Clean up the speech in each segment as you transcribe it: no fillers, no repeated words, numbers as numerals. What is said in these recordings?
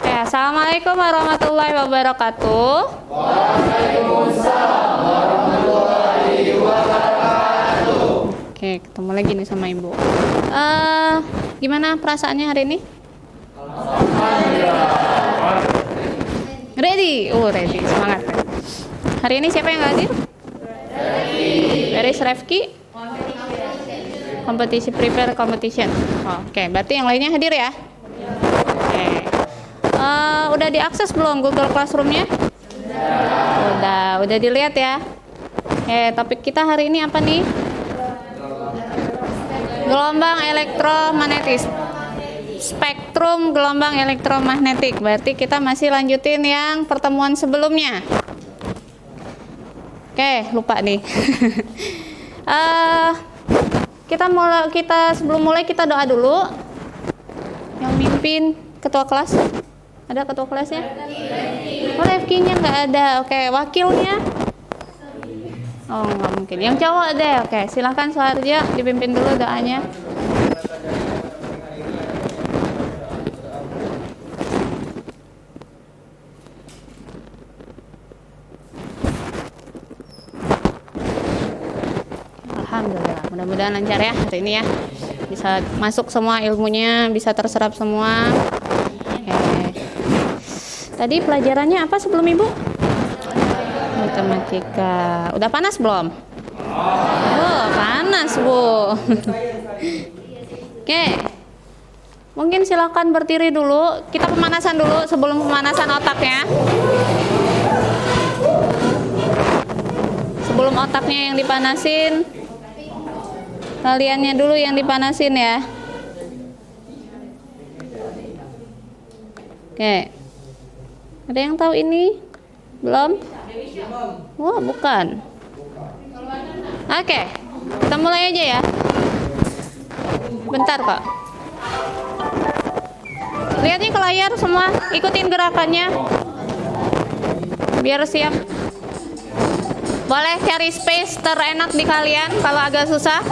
Assalamualaikum warahmatullahi wabarakatuh. Waalaikumsalam warahmatullahi wabarakatuh. Oke, ketemu lagi nih sama Ibu. Gimana perasaannya hari ini? Ready? Ready, semangat. Hari ini siapa yang hadir? Beres Refki? Kompetisi prepare competition. Oke, berarti yang lainnya hadir ya? Oke. Udah diakses belum Google Classroom-nya? Udah dilihat ya. Topik kita hari ini apa nih? Gelombang elektromagnetis. Spektrum gelombang elektromagnetik. Berarti kita masih lanjutin yang pertemuan sebelumnya. Oke, lupa nih. Kita sebelum mulai kita doa dulu. Yang mimpin ketua kelas. Ada ketua kelasnya? Refki-nya nggak ada. Oke, wakilnya? Nggak mungkin. Yang cowok deh. Oke, silahkan Soeharjo dipimpin dulu doanya. Alhamdulillah, mudah-mudahan lancar ya hari ini ya. Bisa masuk semua ilmunya, bisa terserap semua. Tadi pelajarannya apa sebelum Ibu? Matematika. Udah panas belum? Panas Bu. Oke. Mungkin silakan berdiri dulu. Kita pemanasan dulu sebelum pemanasan otaknya. Sebelum otaknya yang dipanasin, kaliannya dulu yang dipanasin ya. Oke. Ada yang tahu ini? Belum? Wah, bukan. Oke. Kita mulai aja ya. Bentar kok. Lihatnya ke layar semua, ikutin gerakannya. Biar siap. Boleh cari space terenak di kalian kalau agak susah.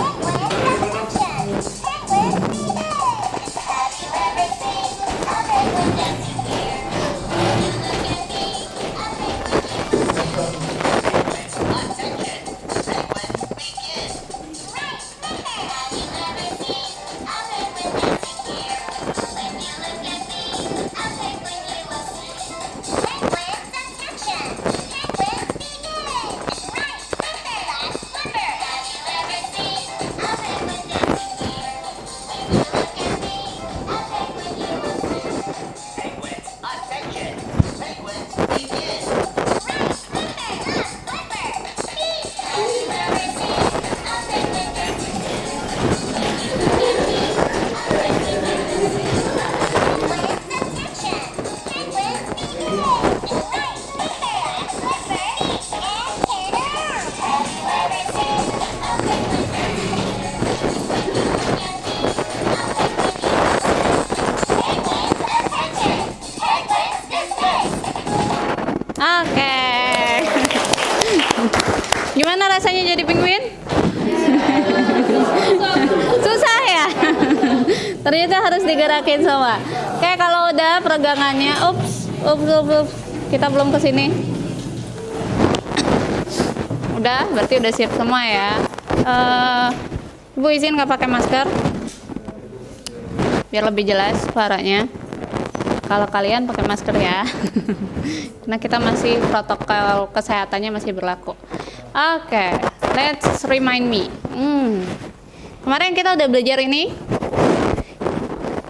Oke. Gimana rasanya jadi penguin? Susah ya? Ternyata harus digerakin semua. Oke, kalau udah peregangannya, ups. Kita belum kesini. Udah, berarti udah siap semua ya. Ibu izin nggak pakai masker, biar lebih jelas suaranya. Kalau kalian pakai masker ya. Karena kita masih protokol kesehatannya masih berlaku. Oke, let's remind me. Kemarin kita udah belajar ini.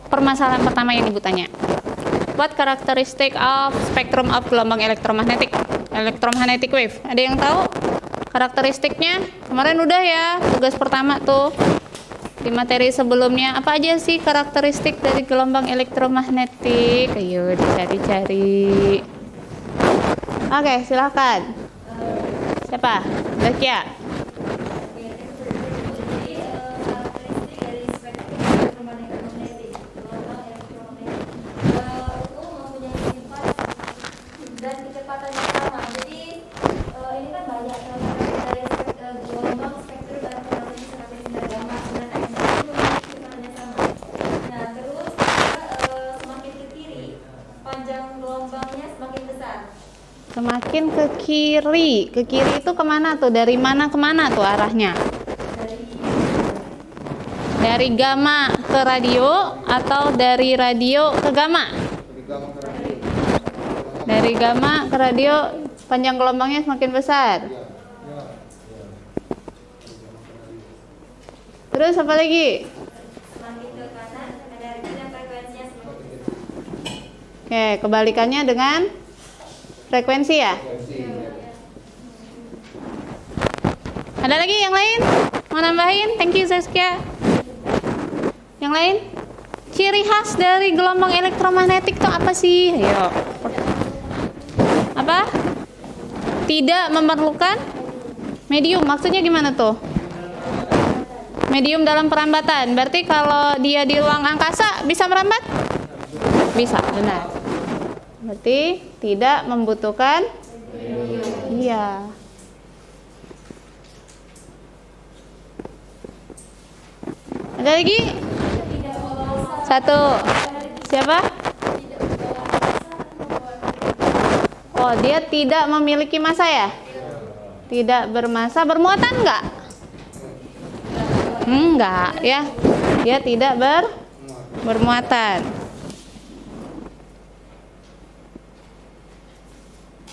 Permasalahan pertama yang Ibu tanya. What characteristic of spectrum of gelombang elektromagnetik? Electromagnetic wave. Ada yang tahu karakteristiknya? Kemarin udah ya, tugas pertama tuh. Di materi sebelumnya, apa aja sih karakteristik dari gelombang elektromagnetik? Ayo dicari-cari. Oke, silahkan. Siapa? Zakia. Dan kecepatan yang sama. Jadi ini kan banyak dari gelombang spektrum dan frekuensi 109,9 Hz itu memiliki kecepatan yang sama. Nah terus Semakin ke kiri. Ke kiri itu kemana tuh? Dari mana ke mana tuh arahnya? Dari gamma ke radio atau dari radio ke gamma? Dari gamma ke radio, panjang gelombangnya semakin besar. Terus apa lagi? Semakin ke kanan, energi dan frekuensinya semakin besar. Oke, kebalikannya dengan frekuensi ya? Ada lagi yang lain? Mau nambahin? Thank you Zaskia. Yang lain? Ciri khas dari gelombang elektromagnetik itu apa sih? Ayo. Apa? Tidak memerlukan medium. Maksudnya gimana tuh? Medium dalam perambatan. Berarti kalau dia di ruang angkasa bisa merambat? Bisa, benar. Berarti tidak membutuhkan iya. Ada lagi? Satu. Siapa? Oh, dia tidak memiliki massa ya? Tidak bermassa. Bermuatan enggak? Enggak ya. Dia tidak bermuatan.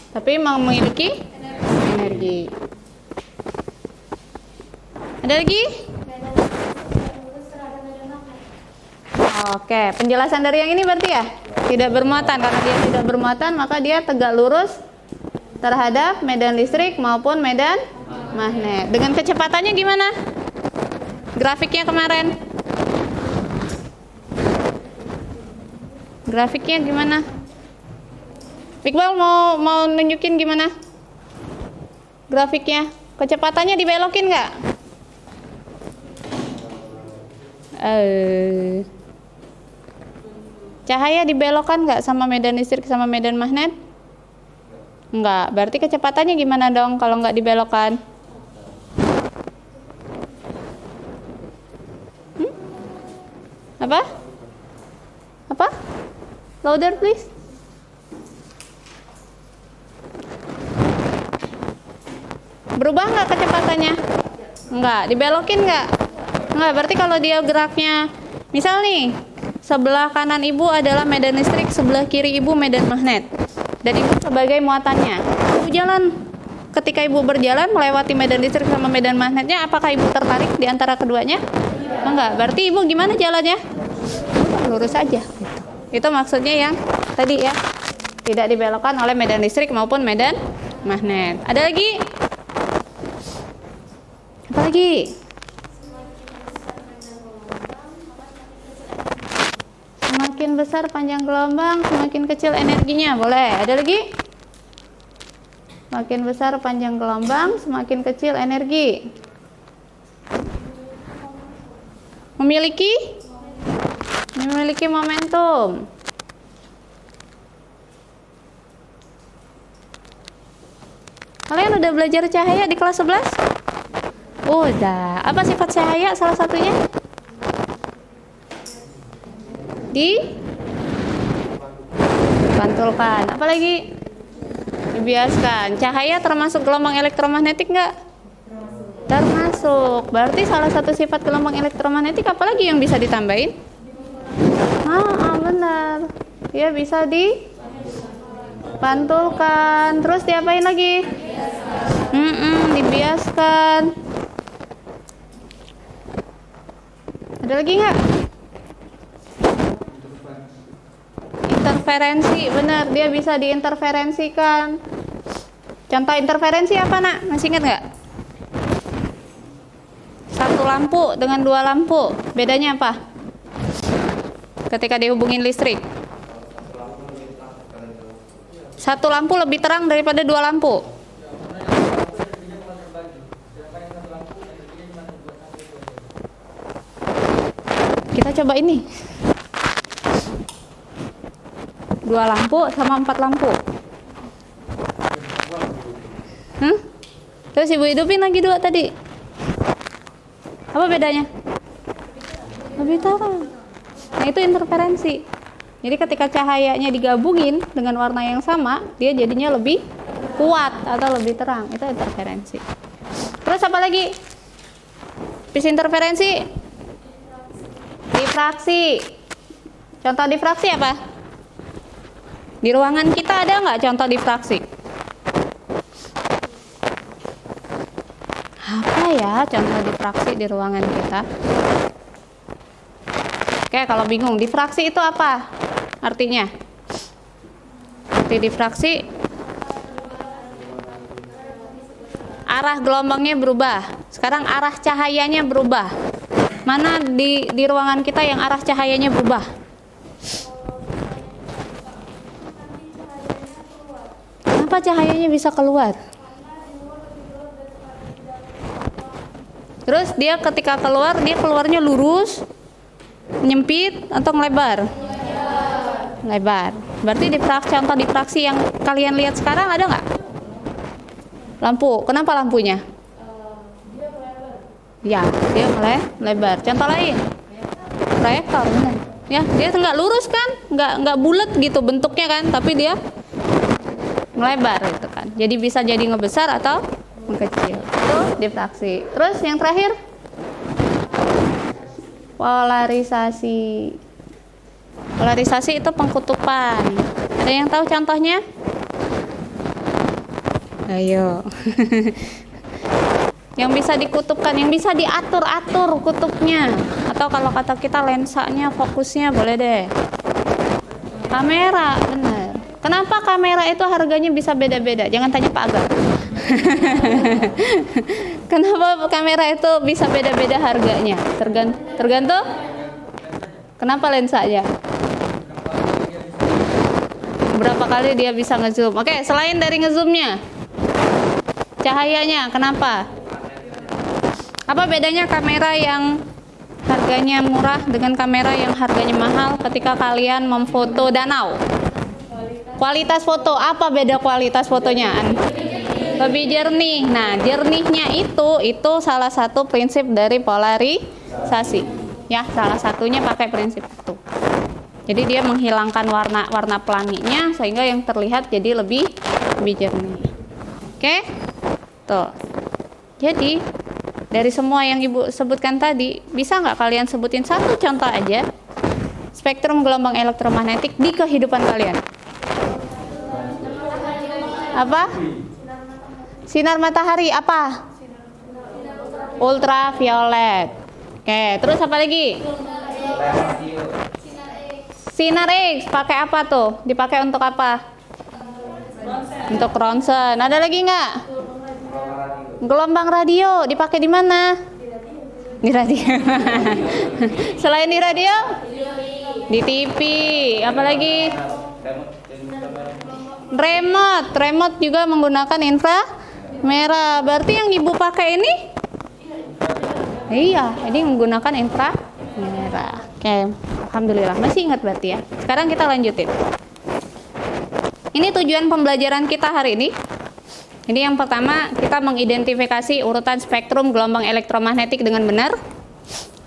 Tapi memiliki energi. Ada lagi? Oke, penjelasan dari yang ini berarti ya tidak bermuatan. Karena dia tidak bermuatan, maka dia tegak lurus terhadap medan listrik maupun medan magnet. Dengan kecepatannya gimana? Grafiknya kemarin. Grafiknya gimana? Iqbal mau nunjukin gimana? Grafiknya. Kecepatannya dibelokin nggak? Cahaya dibelokkan nggak sama medan listrik sama medan magnet? Enggak. Berarti kecepatannya gimana dong kalau nggak dibelokkan? Apa? Apa? Louder please. Berubah nggak kecepatannya? Enggak. Dibelokin nggak? Enggak. Berarti kalau dia geraknya, misal nih, sebelah kanan ibu adalah medan listrik, sebelah kiri ibu medan magnet. Dan ibu sebagai muatannya. Ibu jalan. Ketika ibu berjalan melewati medan listrik sama medan magnetnya, apakah ibu tertarik di antara keduanya? Enggak. Berarti ibu gimana jalannya? Lurus aja. Itu maksudnya yang tadi ya. Tidak dibelokkan oleh medan listrik maupun medan magnet. Ada lagi? Apa lagi? Semakin besar panjang gelombang, semakin kecil energinya. Boleh. Ada lagi? Semakin besar panjang gelombang, semakin kecil energi. Memiliki momentum. Kalian udah belajar cahaya di kelas 11? Udah. Apa sifat cahaya salah satunya? Dipantulkan. Apalagi? Dibiaskan. Cahaya termasuk gelombang elektromagnetik nggak? Termasuk. Berarti salah satu sifat gelombang elektromagnetik apalagi yang bisa ditambahin? Benar. Dia bisa dipantulkan. Terus diapain lagi? Dibiaskan. Ada lagi nggak? Interferensi, benar, dia bisa diinterferensikan. Contoh interferensi apa nak? Masih ingat nggak? Satu lampu dengan dua lampu, bedanya apa? Ketika dihubungin listrik, satu lampu lebih terang daripada dua lampu. Kita coba ini. Dua lampu sama 4 lampu. Terus ibu hidupin lagi 2 tadi. Apa bedanya? Lebih terang. Nah itu interferensi. Jadi ketika cahayanya digabungin dengan warna yang sama, dia jadinya lebih kuat atau lebih terang, itu interferensi. Terus apa lagi? Habis interferensi, difraksi. Contoh difraksi apa? Di ruangan kita ada nggak contoh difraksi? Apa ya contoh difraksi di ruangan kita? Oke, kalau bingung, difraksi itu apa artinya? Arti difraksi, arah gelombangnya berubah. Sekarang arah cahayanya berubah. Mana di ruangan kita yang arah cahayanya berubah? Kenapa cahayanya bisa keluar? Terus dia ketika keluar, dia keluarnya lurus, menyempit atau ngelebar? Lebar. Berarti contoh difraksi yang kalian lihat sekarang ada nggak? Lampu. Kenapa lampunya? Ya, dia melebar. Contoh lain, proyektor, benar. Ya, dia nggak lurus kan, nggak bulat gitu bentuknya kan, tapi dia melebar gitu kan. Jadi bisa jadi ngebesar atau mengecil. Itu difraksi. Terus yang terakhir, polarisasi. Polarisasi itu pengkutupan. Ada yang tahu contohnya? Ayo. Yang bisa dikutupkan, yang bisa diatur-atur kutubnya. Atau kalau kata kita lensanya, fokusnya, boleh deh. Kamera, benar. Kenapa kamera itu harganya bisa beda-beda? Jangan tanya Pak Aga. Kenapa kamera itu bisa beda-beda harganya? Tergantung? Kenapa lensanya? Berapa kali dia bisa ngezoom? Oke, selain dari ngezoomnya, cahayanya, kenapa? Apa bedanya kamera yang harganya murah dengan kamera yang harganya mahal ketika kalian memfoto danau? Kualitas foto, apa beda kualitas fotonya? Lebih jernih. Nah, jernihnya itu salah satu prinsip dari polarisasi. Ya, salah satunya pakai prinsip itu. Jadi dia menghilangkan warna pelanginya sehingga yang terlihat jadi lebih jernih. Oke? Tuh. Jadi dari semua yang Ibu sebutkan tadi, bisa nggak kalian sebutin satu contoh aja spektrum gelombang elektromagnetik di kehidupan kalian? Apa? Sinar matahari apa? Ultraviolet. Oke, terus apa lagi? Sinar X, pakai apa tuh? Dipakai untuk apa? Untuk ronsen. Ada lagi nggak? Gelombang radio, dipakai di mana? Di radio. Selain di radio? Di TV. Apa lagi? Remote juga menggunakan inframerah. Berarti yang Ibu pakai ini? Iya, ini menggunakan inframerah. Oke, alhamdulillah masih ingat berarti ya. Sekarang kita lanjutin. Ini tujuan pembelajaran kita hari ini. Ini yang pertama, kita mengidentifikasi urutan spektrum gelombang elektromagnetik dengan benar.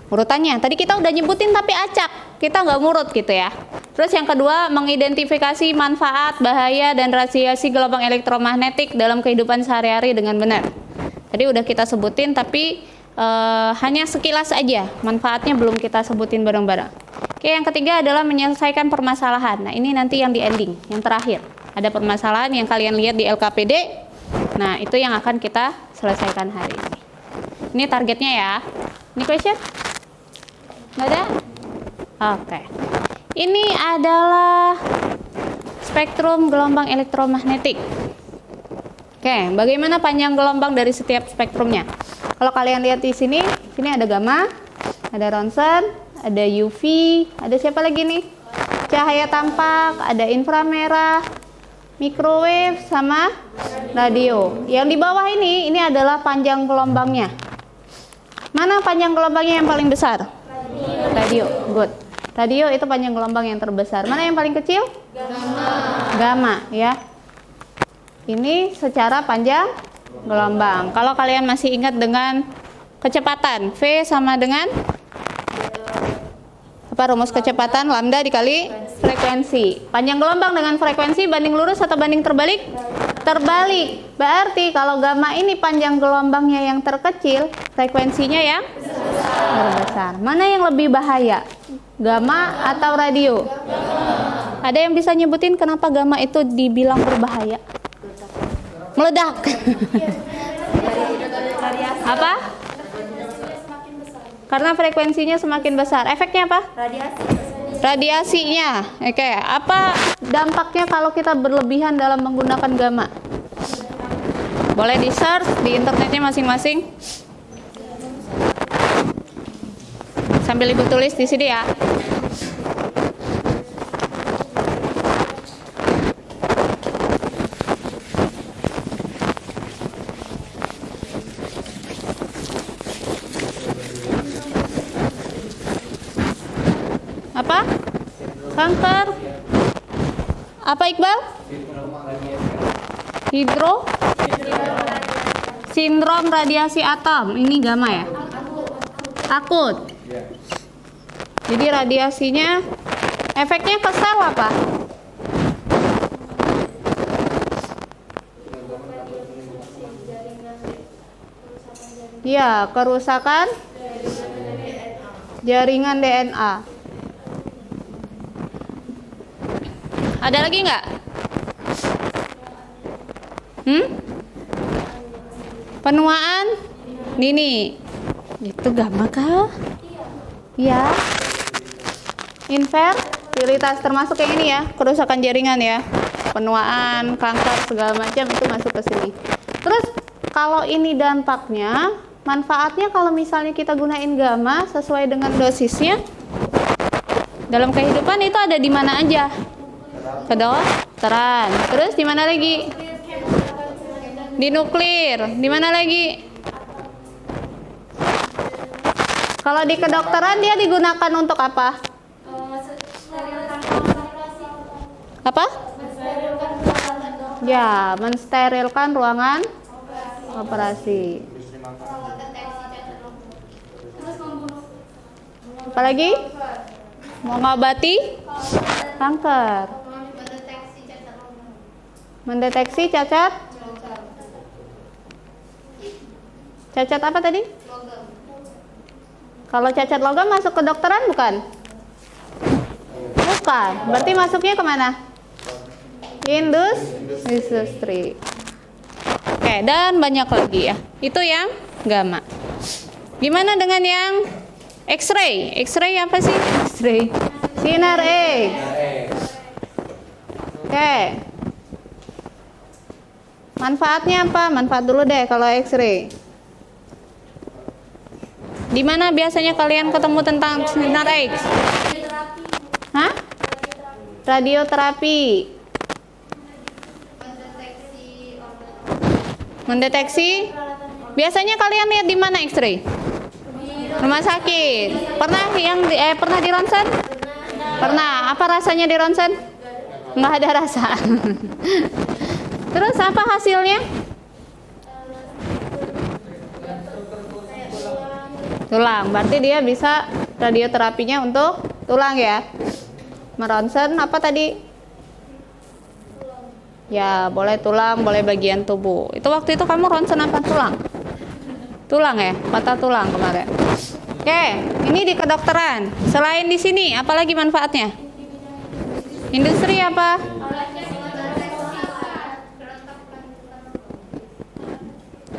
Urutannya, tadi kita udah nyebutin tapi acak, kita nggak ngurut gitu ya. Terus yang kedua, mengidentifikasi manfaat, bahaya, dan radiasi gelombang elektromagnetik dalam kehidupan sehari-hari dengan benar. Tadi udah kita sebutin tapi hanya sekilas aja, manfaatnya belum kita sebutin bareng-bareng. Oke, yang ketiga adalah menyelesaikan permasalahan. Nah, ini nanti yang di ending, yang terakhir. Ada permasalahan yang kalian lihat di LKPD. Nah, itu yang akan kita selesaikan hari ini. Ini targetnya ya. Ini question? Nggak ada? Oke. Ini adalah spektrum gelombang elektromagnetik. Oke, bagaimana panjang gelombang dari setiap spektrumnya? Kalau kalian lihat di sini ada gamma, ada ronsen, ada UV, ada siapa lagi nih? Cahaya tampak, ada inframerah, microwave, sama radio. Yang di bawah ini adalah panjang gelombangnya. Mana panjang gelombangnya yang paling besar? Radio. Good. Radio itu panjang gelombang yang terbesar. Mana yang paling kecil? Gamma, ya. Ini secara panjang gelombang. Kalau kalian masih ingat dengan kecepatan, V sama dengan apa rumus kecepatan? Lambda dikali frekuensi. Panjang gelombang dengan frekuensi banding lurus atau banding terbalik? Terbalik. Berarti kalau gamma ini panjang gelombangnya yang terkecil, frekuensinya yang terbesar. Mana yang lebih bahaya? Gamma atau radio? Ada yang bisa nyebutin kenapa gamma itu dibilang berbahaya? Meledak. Apa? Karena frekuensinya semakin besar. Efeknya apa? Radiasinya. Oke, apa dampaknya kalau kita berlebihan dalam menggunakan gamma? Boleh di-search di internetnya masing-masing. Sambil Ibu tulis di sini ya. Apa? Kanker. Apa Iqbal? Sindrom radiasi atom. Ini gamma ya? Akut. Jadi radiasinya, efeknya ke sel apa? Ya, kerusakan jaringan DNA. Ada lagi nggak? Penuaan dini. Itu gamma kah? Ya. Infertilitas termasuk yang ini ya, kerusakan jaringan ya. Penuaan, kanker segala macam itu masuk ke sini. Terus kalau ini dampaknya, manfaatnya kalau misalnya kita gunain gamma sesuai dengan dosisnya, dalam kehidupan itu ada di mana aja? Kedokteran. Terus di mana lagi? Di nuklir. Di mana lagi? Kalau di kedokteran dia digunakan untuk apa? Apa? Ya, mensterilkan ruangan operasi. Apalagi? Mengobati kanker. Mendeteksi cacat. Cacat apa tadi? Kalau cacat logam masuk ke kedokteran bukan? Bukan. Berarti masuknya kemana? Industri. Oke, dan banyak lagi ya. Itu yang gamma. Gimana dengan yang X-ray? X-ray apa sih? X-ray. Sinar X. Oke. Manfaatnya apa? Manfaat dulu deh kalau X-ray. Di mana biasanya kalian ketemu tentang sinar X? Hah? Radioterapi. Mendeteksi. Biasanya kalian lihat di mana X-ray? Rumah sakit. Pernah di ronsen? Pernah. Apa rasanya di ronsen? Nggak ada rasa. Terus apa hasilnya? Tulang. Berarti dia bisa radioterapinya untuk tulang ya. Meronsen apa tadi? Ya, boleh tulang, boleh bagian tubuh. Itu waktu itu kamu ronsen apa tulang? Tulang ya, patah tulang kemarin. Oke, ini di kedokteran. Selain di sini, apalagi manfaatnya? Industri apa?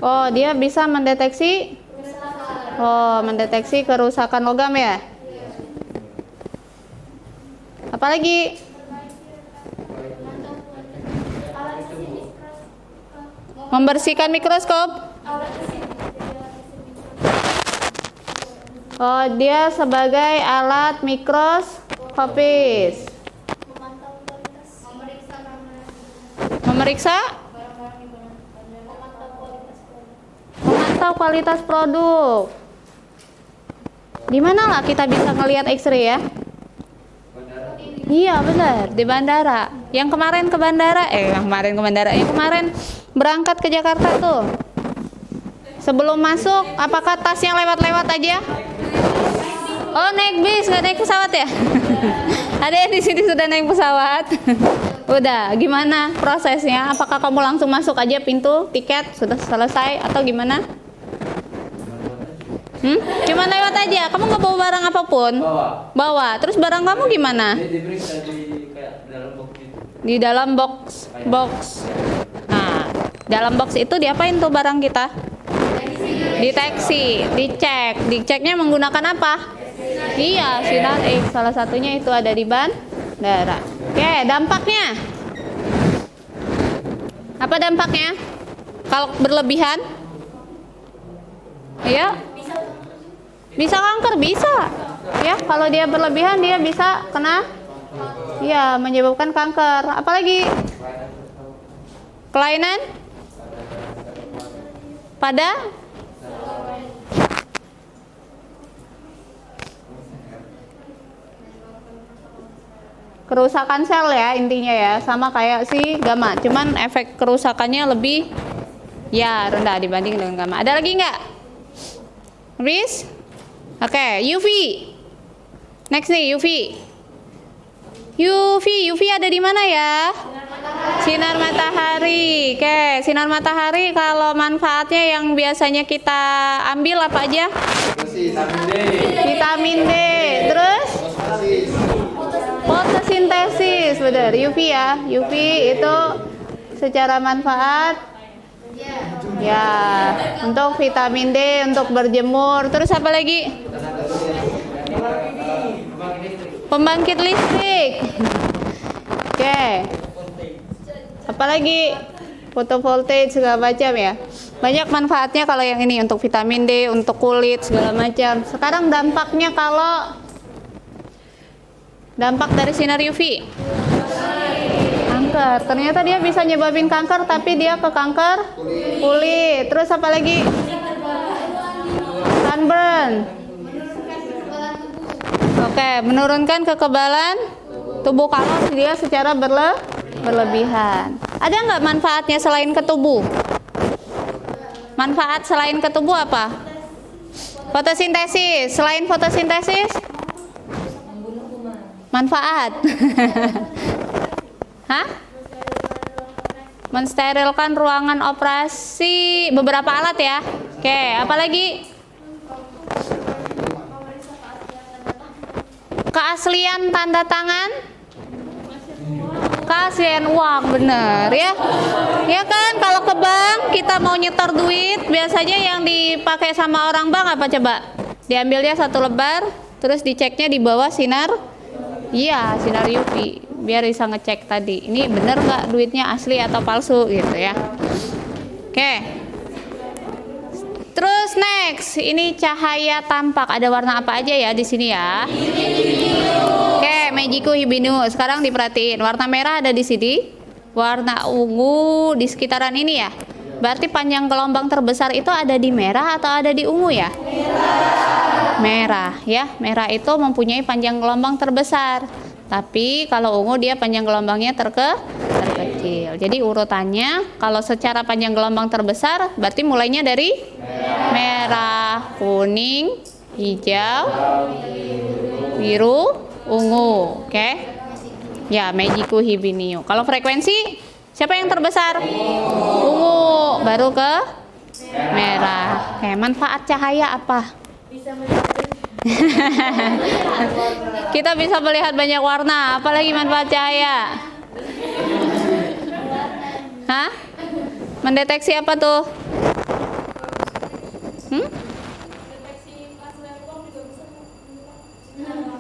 Oh, dia bisa mendeteksi. Oh, mendeteksi kerusakan logam ya. Apalagi? Membersihkan mikroskop. Oh, dia sebagai alat mikroskopis. Memeriksa? Memantau kualitas produk. Di mana lah kita bisa ngelihat X-ray ya? Iya benar, di bandara. Yang kemarin ke bandara, yang kemarin berangkat ke Jakarta tuh. Sebelum masuk, apakah tas yang lewat-lewat aja? Oh, naik bis, nggak naik pesawat ya? Ada yang di sini sudah naik pesawat. Udah, gimana prosesnya? Apakah kamu langsung masuk aja pintu tiket sudah selesai atau gimana? Cuma lewat aja. Kamu nggak bawa barang apapun? Bawa. Terus barang kamu gimana? Diperiksa di kayak dalam box gitu. Di dalam box. Nah, dalam box itu diapain tuh barang kita? Deteksi, dicek. Diceknya menggunakan apa? Iya, sinar X. Salah satunya itu ada di bandara. Oke, dampaknya. Apa dampaknya? Kalau berlebihan? Ya. Bisa kanker, bisa. Ya, kalau dia berlebihan dia bisa kena ya, menyebabkan kanker. Apalagi kelainan pada kerusakan sel ya, intinya ya, sama kayak si gamma, cuman efek kerusakannya lebih ya rendah dibanding dengan gamma. Ada lagi nggak? Habis? Oke, UV. Next nih, UV. UV ada di mana ya? Sinar matahari. Oke, sinar matahari kalau manfaatnya yang biasanya kita ambil apa aja? Vitamin D. Terus? Fotosintesis, benar. UV ya. UV itu secara manfaat ya untuk vitamin D, untuk berjemur. Terus apa lagi? Pembangkit listrik. Oke. Apa lagi? Fotovoltaik segala macam ya. Banyak manfaatnya kalau yang ini untuk vitamin D, untuk kulit segala macam. Sekarang dampaknya kalau dampak dari sinar UV. Kanker. Ternyata dia bisa nyebabin kanker, tapi dia ke kanker kulit. Terus apa lagi? Sunburn. Oke, menurunkan kekebalan tubuh kalau dia secara berlebihan. Ada nggak manfaatnya selain ke tubuh? Manfaat selain ke tubuh apa? Fotosintesis. Selain fotosintesis? Manfaat. Hah? Mensterilkan ruangan operasi, beberapa alat ya. Oke, apalagi? Keaslian tanda tangan? Keaslian uang, bener ya. Ya kan, kalau ke bank kita mau nyetor duit, biasanya yang dipakai sama orang bank apa coba? Diambilnya satu lembar, terus diceknya di bawah sinar. Iya, sinar UV, biar bisa ngecek tadi ini bener nggak duitnya asli atau palsu gitu ya. Oke. Terus next, ini cahaya tampak. Ada warna apa aja ya di sini ya? Oke, Mejiku Hibinu. Sekarang diperhatiin, warna merah ada di sini, warna ungu di sekitaran ini ya. Berarti panjang gelombang terbesar itu ada di merah atau ada di ungu ya? Merah ya. Merah itu mempunyai panjang gelombang terbesar. Tapi kalau ungu dia panjang gelombangnya terkecil. Jadi urutannya kalau secara panjang gelombang terbesar berarti mulainya dari merah, kuning, hijau, biru, ungu. Oke. Ya, Mejiku Hibiniu. Kalau frekuensi siapa yang terbesar? Ungu, baru ke merah. Oke, manfaat cahaya apa? Kita bisa melihat banyak warna. Apalagi manfaat cahaya? Hah? Mendeteksi apa tuh?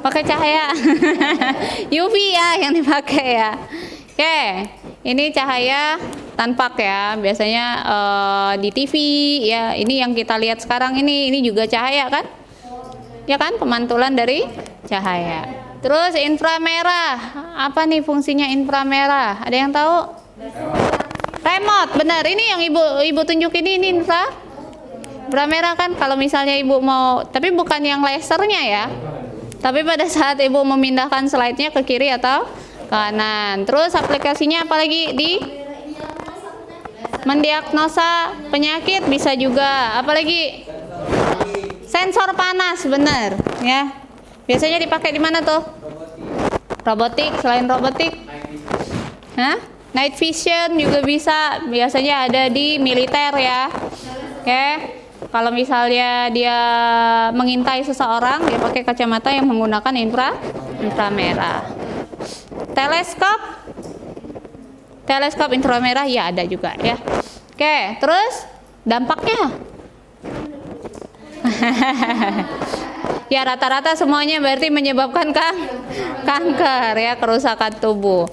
Pakai cahaya. UV ya yang dipakai ya. Oke, ini cahaya tanpak ya. Biasanya di TV ya. Ini yang kita lihat sekarang ini juga cahaya kan? Ya kan, pemantulan dari cahaya. Terus inframerah, apa nih fungsinya inframerah? Ada yang tahu? Remote, benar. Ini yang ibu tunjukin ini inframerah kan. Kalau misalnya ibu mau, tapi bukan yang lasernya ya. Tapi pada saat ibu memindahkan slide-nya ke kiri atau kanan. Terus aplikasinya apalagi di mendiagnosa penyakit bisa juga. Apalagi sensor panas, bener ya. Biasanya dipakai di mana tuh? Robotik. Selain robotik, Hah? Night vision juga bisa, biasanya ada di militer ya. Oke. Kalau misalnya dia mengintai seseorang, dia pakai kacamata yang menggunakan inframerah. Teleskop inframerah ya ada juga ya. Oke, terus dampaknya. Ya rata-rata semuanya berarti menyebabkan kanker ya, kerusakan tubuh.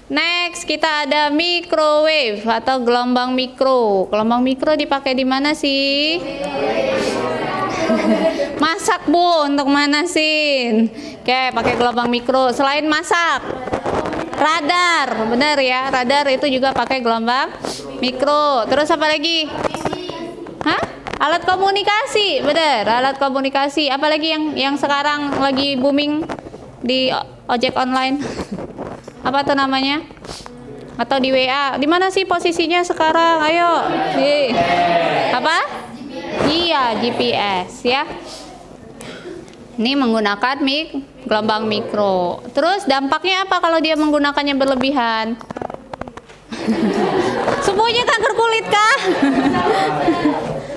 Next, kita ada microwave atau gelombang mikro. Gelombang mikro dipakai di mana sih? Masak, Bu, untuk manasin. Oke, pakai gelombang mikro. Selain masak, radar, benar ya. Radar itu juga pakai gelombang mikro. Terus apa lagi? Hah? Alat komunikasi, benar. Alat komunikasi. Apalagi yang sekarang lagi booming di ojek online? Apa tuh namanya? Atau di WA? Di mana sih posisinya sekarang? Ayo. Apa? Iya, GPS ya. Ini menggunakan gelombang mikro. Terus dampaknya apa kalau dia menggunakannya berlebihan? Semuanya kanker kulit kah?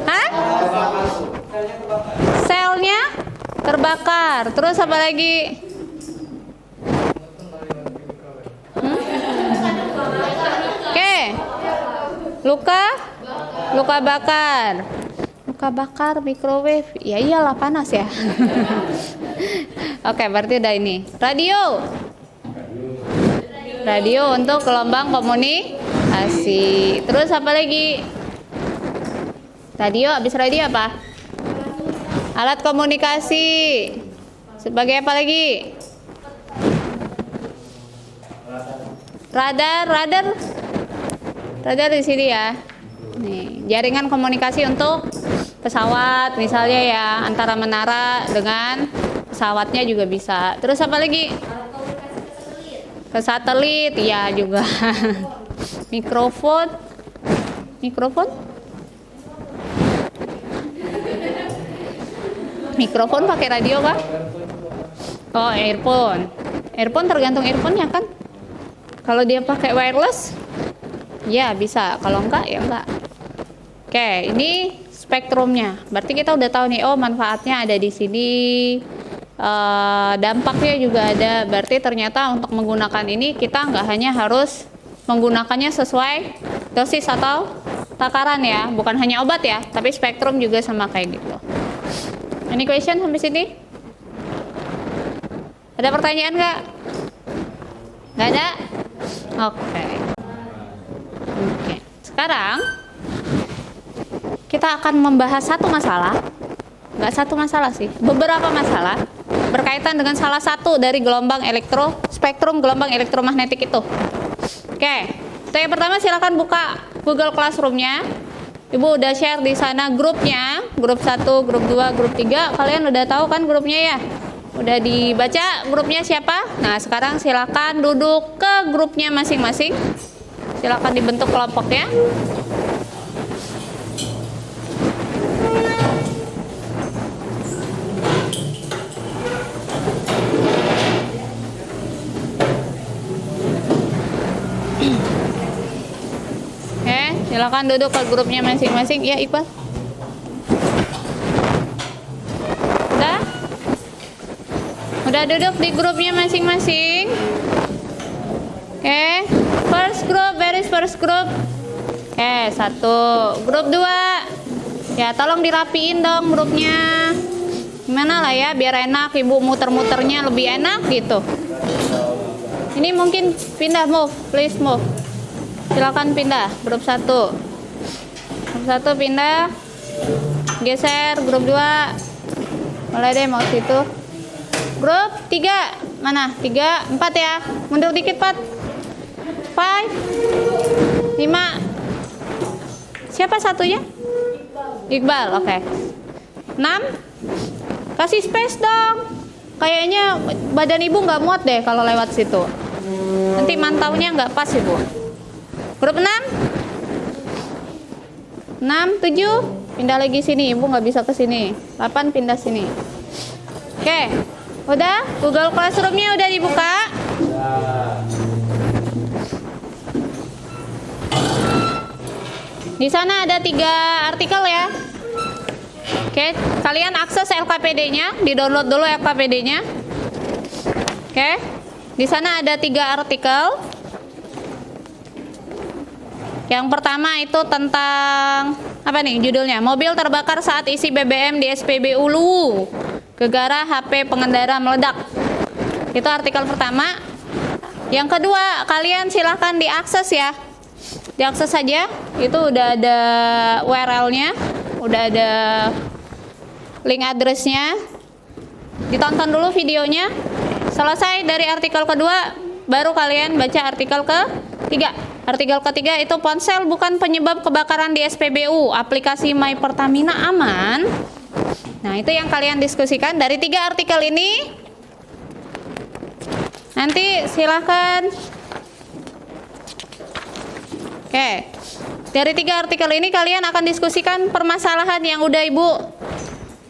Hah? Selnya terbakar. Terus apa lagi? Oke. Luka bakar microwave. Ya iyalah panas ya. Oke, berarti udah ini. Radio untuk gelombang komunikasi. Terus apa lagi? Habis radio apa? Alat komunikasi. Sebagai apa lagi? Radar di sini ya. Nih, jaringan komunikasi untuk pesawat misalnya ya, antara menara dengan pesawatnya juga bisa. Terus apa lagi? Ke satelit ya juga. Mikrofon pakai radio kah? Oh, earphone tergantung earphone-nya kan. Kalau dia pakai wireless ya bisa, kalau enggak ya enggak. Oke, ini spektrumnya. Berarti kita udah tahu nih, oh manfaatnya ada di sini, dampaknya juga ada. Berarti ternyata untuk menggunakan ini kita nggak hanya harus menggunakannya sesuai dosis atau takaran ya, bukan hanya obat ya, tapi spektrum juga sama kayak gitu. Any question sampai sini? Ada pertanyaan nggak? Nggak ada? Oke. Sekarang kita akan membahas satu masalah, nggak satu masalah sih, beberapa masalah berkaitan dengan salah satu dari spektrum gelombang elektromagnetik itu. Oke, untuk yang pertama silakan buka Google Classroom-nya. Ibu udah share di sana grupnya, grup 1, grup 2, grup 3. Kalian udah tahu kan grupnya ya? Udah dibaca grupnya siapa? Nah, sekarang silakan duduk ke grupnya masing-masing. Silakan dibentuk kelompoknya. Oke, silakan duduk ke grupnya masing-masing. Ya, Iqbal. Udah duduk di grupnya masing-masing. Oke, first group. Oke, 1. Grup 2. Ya, tolong dirapiin dong grupnya. Gimana lah ya, biar enak, ibu muter-muternya lebih enak gitu. Ini mungkin pindah, please move. Silakan pindah, grup 1. Grup 1 pindah. Geser, grup 2. Mulai deh mau situ. Grup 3, mana? 3, 4 ya. Mundur dikit, 4. 5, 5. Siapa satunya? Iqbal, oke. 6. Kasih space dong. Kayaknya badan ibu nggak muat deh kalau lewat situ. Nanti mantaunya nggak pas ibu. Grup 6. 6, 7. Pindah lagi sini, ibu nggak bisa ke sini. 8 pindah sini. Oke. Udah? Google Classroom-nya udah dibuka? Di sana ada 3 artikel ya. Oke, kalian akses LKPD-nya, di-download dulu LKPD-nya. Oke, di sana ada 3 artikel. Yang pertama itu tentang apa nih judulnya? Mobil terbakar saat isi BBM di SPBU Luwu. Gegara HP pengendara meledak. Itu artikel pertama. Yang kedua, kalian silahkan diakses ya. Diakses saja. Itu udah ada URL-nya, udah ada link address-nya. Ditonton dulu videonya. Selesai dari artikel kedua, baru kalian baca artikel ketiga. Artikel ketiga itu ponsel bukan penyebab kebakaran di SPBU. Aplikasi My Pertamina aman. Nah, itu yang kalian diskusikan dari 3 artikel ini. Nanti silahkan. Oke. Dari 3 artikel ini kalian akan diskusikan permasalahan yang udah Ibu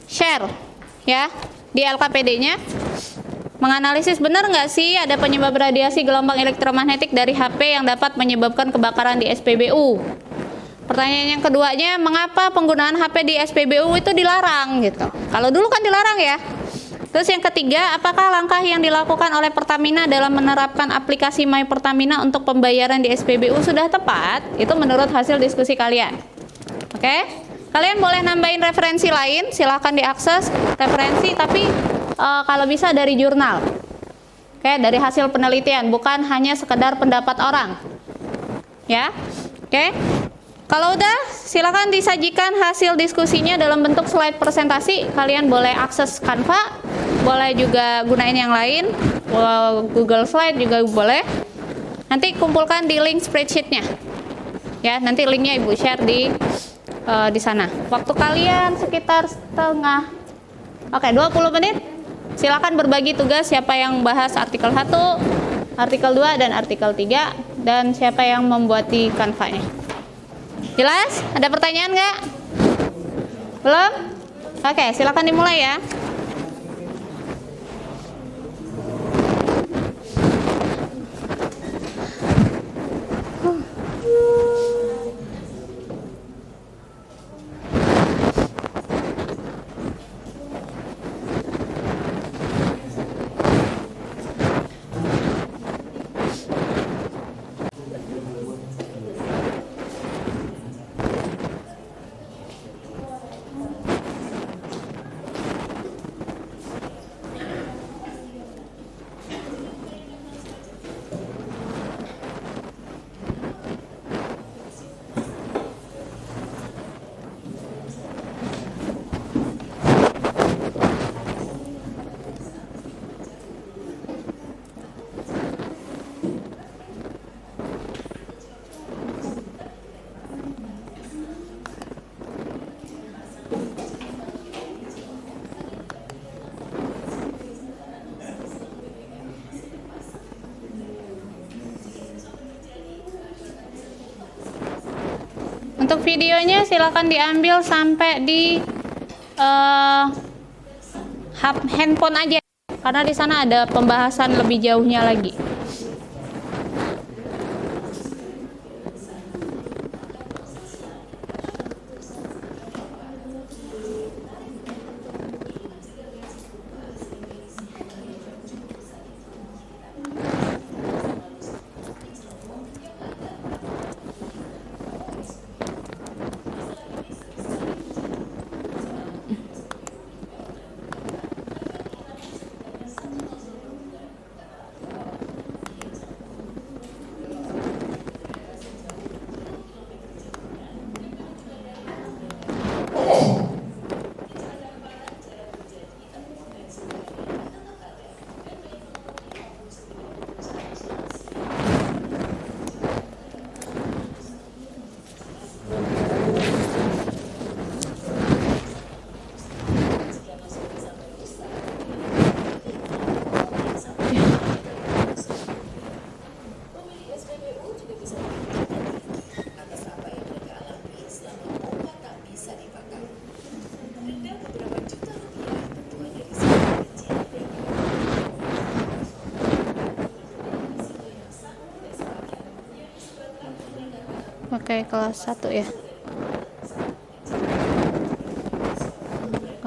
share ya di LKPD-nya. Menganalisis benar nggak sih ada penyebab radiasi gelombang elektromagnetik dari HP yang dapat menyebabkan kebakaran di SPBU. Pertanyaan yang keduanya, mengapa penggunaan HP di SPBU itu dilarang gitu. Kalau dulu kan dilarang ya. Terus yang ketiga, apakah langkah yang dilakukan oleh Pertamina dalam menerapkan aplikasi My Pertamina untuk pembayaran di SPBU sudah tepat? Itu menurut hasil diskusi kalian. Oke? Kalian boleh nambahin referensi lain, silahkan diakses referensi, tapi kalau bisa dari jurnal, oke, dari hasil penelitian, bukan hanya sekedar pendapat orang, ya, oke. Kalau udah, silakan disajikan hasil diskusinya dalam bentuk slide presentasi. Kalian boleh akses Canva, boleh juga gunain yang lain, Google Slide juga boleh. Nanti kumpulkan di link spreadsheetnya, ya. Nanti linknya Ibu share di sana. Waktu kalian sekitar 20 menit. Silakan berbagi tugas siapa yang bahas artikel 1, artikel 2, dan artikel 3, dan siapa yang membuat di Canva-nya. Jelas? Ada pertanyaan nggak? Belum? Oke, silakan dimulai ya. Untuk videonya silakan diambil sampai di handphone aja, karena di sana ada pembahasan lebih jauhnya lagi. Oke, kelas 1 ya.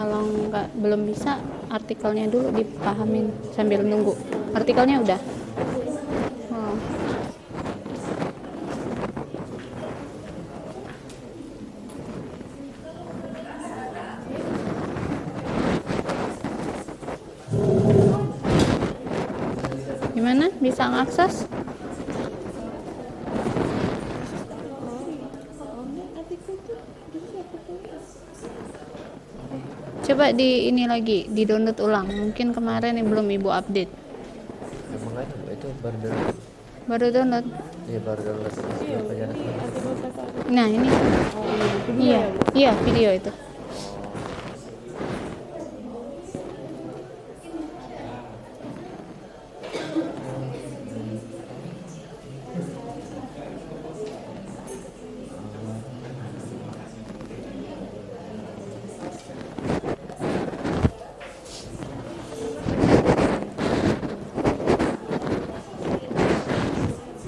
Kalau nggak belum bisa, artikelnya dulu dipahamin sambil nunggu. Artikelnya udah. Oh. Gimana? Bisa ngakses? Coba di ini lagi, di download ulang. Mungkin kemarin yang belum ibu update. Emang ada Bu, itu baru download. Baru download. Iya baru download. Iya. Nah ini. Iya, iya video itu.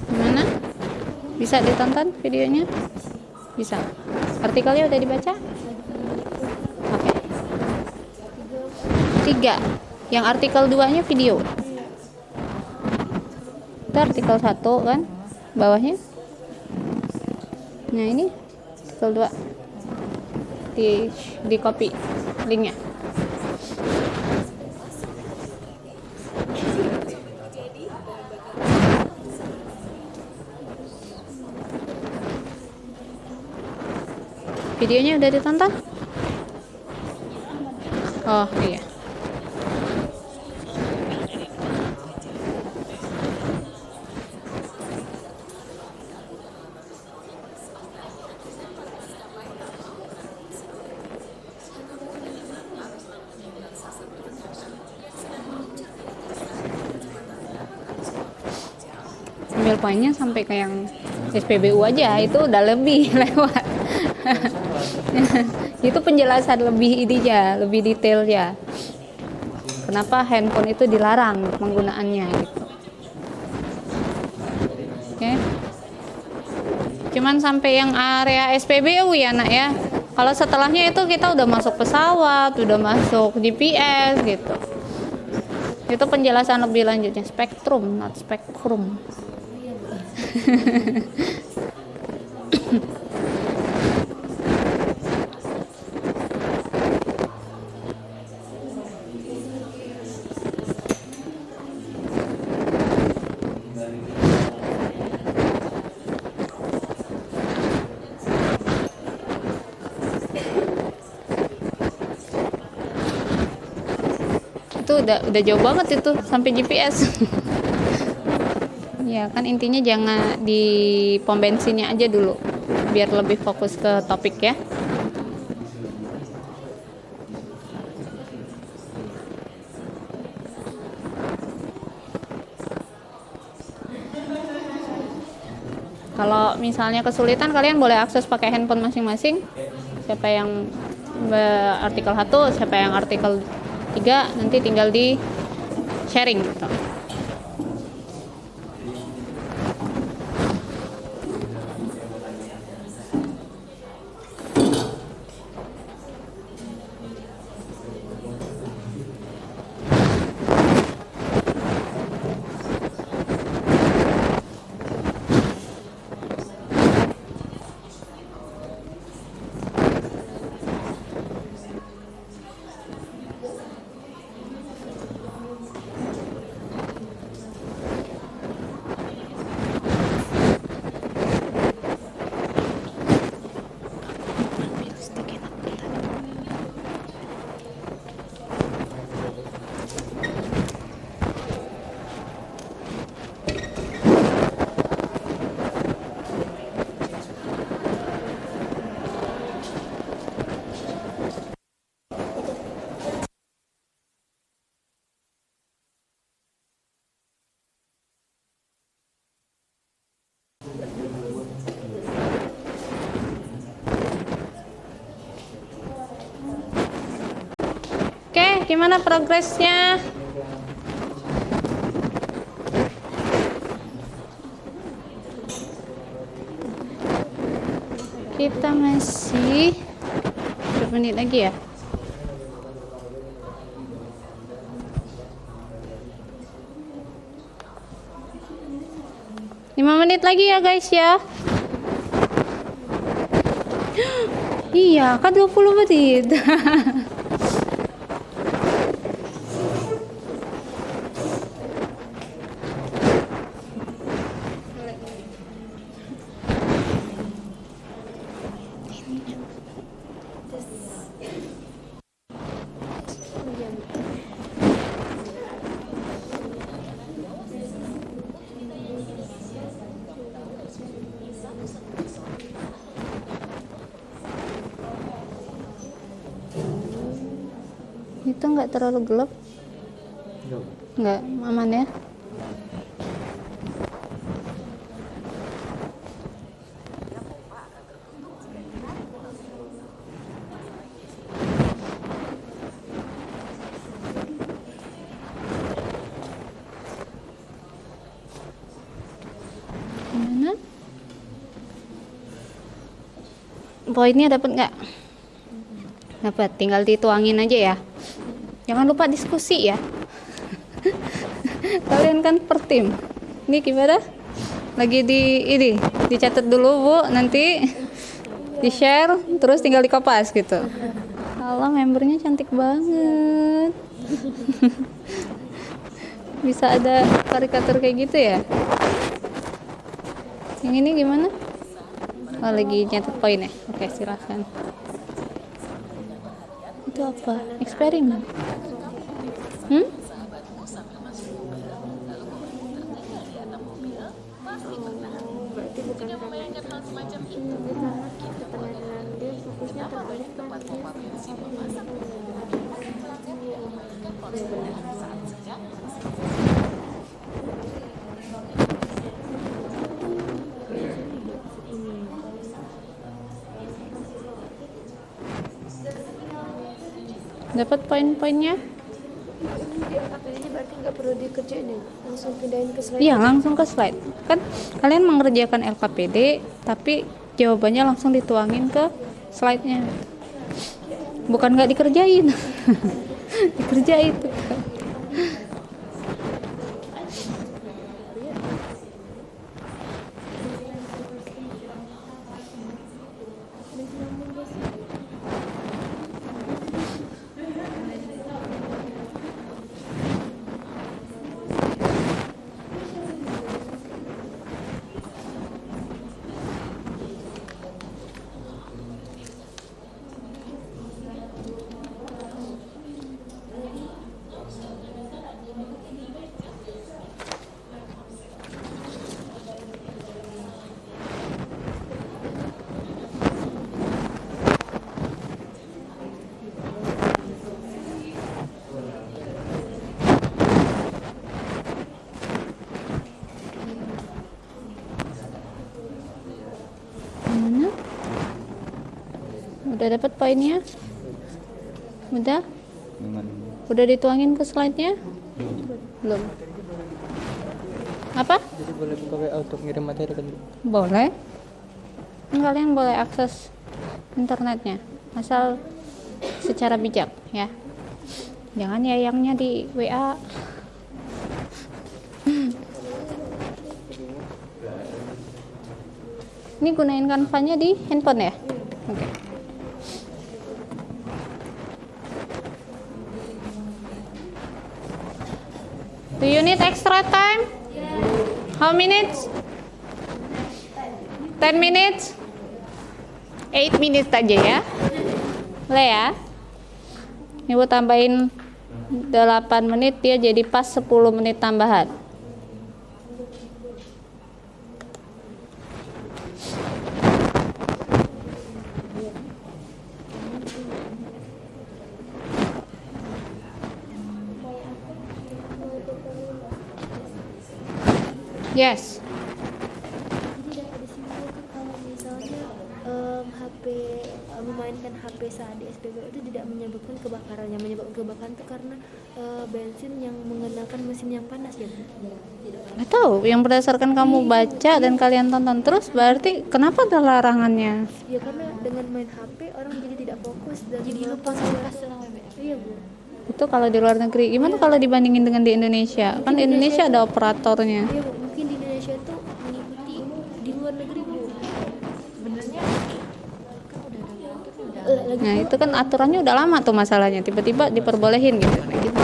Gimana? Bisa ditonton videonya? Bisa. Artikelnya udah dibaca? Oke. 3. Yang artikel 2-nya video. Itu artikel 1 kan? Bawahnya. Nah, ini artikel 2. Di copy linknya. Videonya udah ditonton? Oh iya. Ambil poinnya sampai ke yang SPBU aja, itu udah lebih lewat. Itu penjelasan lebih ininya, lebih detail ya. Kenapa handphone itu dilarang penggunaannya gitu. Oke. Cuman sampai yang area SPBU ya nak ya. Kalau setelahnya itu kita udah masuk pesawat, udah masuk GPS gitu. Itu penjelasan lebih lanjutnya, spektrum, not spektrum. Itu udah jauh banget itu sampai GPS. Ya kan intinya jangan di pom bensinnya aja dulu biar lebih fokus ke topik ya. Kalau misalnya kesulitan kalian boleh akses pakai handphone masing-masing. Siapa yang artikel 1, siapa yang artikel 3, nanti tinggal di sharing gitu. Oke, gimana progresnya? Kita masih berapa menit lagi ya? 5 menit lagi ya guys ya. Iya, kan 20 menit. Itu nggak terlalu gelap? Nggak, aman ya? Gimana? Poinnya dapat nggak? Dapat, tinggal dituangin aja ya. Jangan lupa diskusi ya. Kalian kan per tim. Ini gimana? Lagi dicatat dulu Bu, nanti di-share terus tinggal dikopas gitu. Allah, membernya cantik banget. Bisa ada karikatur kayak gitu ya. Yang ini gimana? Oh, lagi nyatet poin ya. Oke, silahkan. Itu apa? Eksperimen. Berarti bukan ketenangan dia fokusnya terbalik Dapat poin-poinnya? ini berarti nggak perlu dikerjain ya, langsung pindahin ke slide. Iya, langsung ke slide. Kan kalian mengerjakan LKPD, tapi jawabannya langsung dituangin ke slide-nya. Bukan nggak dikerjain. Dikerjain. Mana? Udah dapat poinnya? Udah? Udah dituangin ke slide-nya? Belum. Apa? Jadi boleh buka WA untuk ngirim materi kan? Boleh. Kalian boleh akses internetnya, asal secara bijak ya. Jangan yayangnya di WA. Ini gunain Canva-nya di handphone ya? Oke. Do you need extra time? How minutes? 10 minutes? 8 minutes aja ya. Boleh ya? Ibu tambahin 8 menit, dia jadi pas 10 menit tambahan. Yes. Tidak ada simpul kalau misalnya HP memainkan HP saat di SPBU itu tidak menyebabkan kebakaran. Yang menyebabkan kebakaran itu karena bensin yang menggunakan mesin yang panas ya Bu? Nggak tahu, yang berdasarkan kamu baca dan kalian tonton terus, berarti kenapa ada larangannya? Ya karena dengan main HP orang jadi tidak fokus dan jadi lupa Iya Bu. Itu kalau di luar negeri. Gimana kalau dibandingin dengan di Indonesia? Kan di Indonesia ada operatornya. Iya Bu, mungkin di Indonesia tuh mengikuti Nah itu kan aturannya udah lama tuh masalahnya, tiba-tiba diperbolehin gitu. Nah, gitu.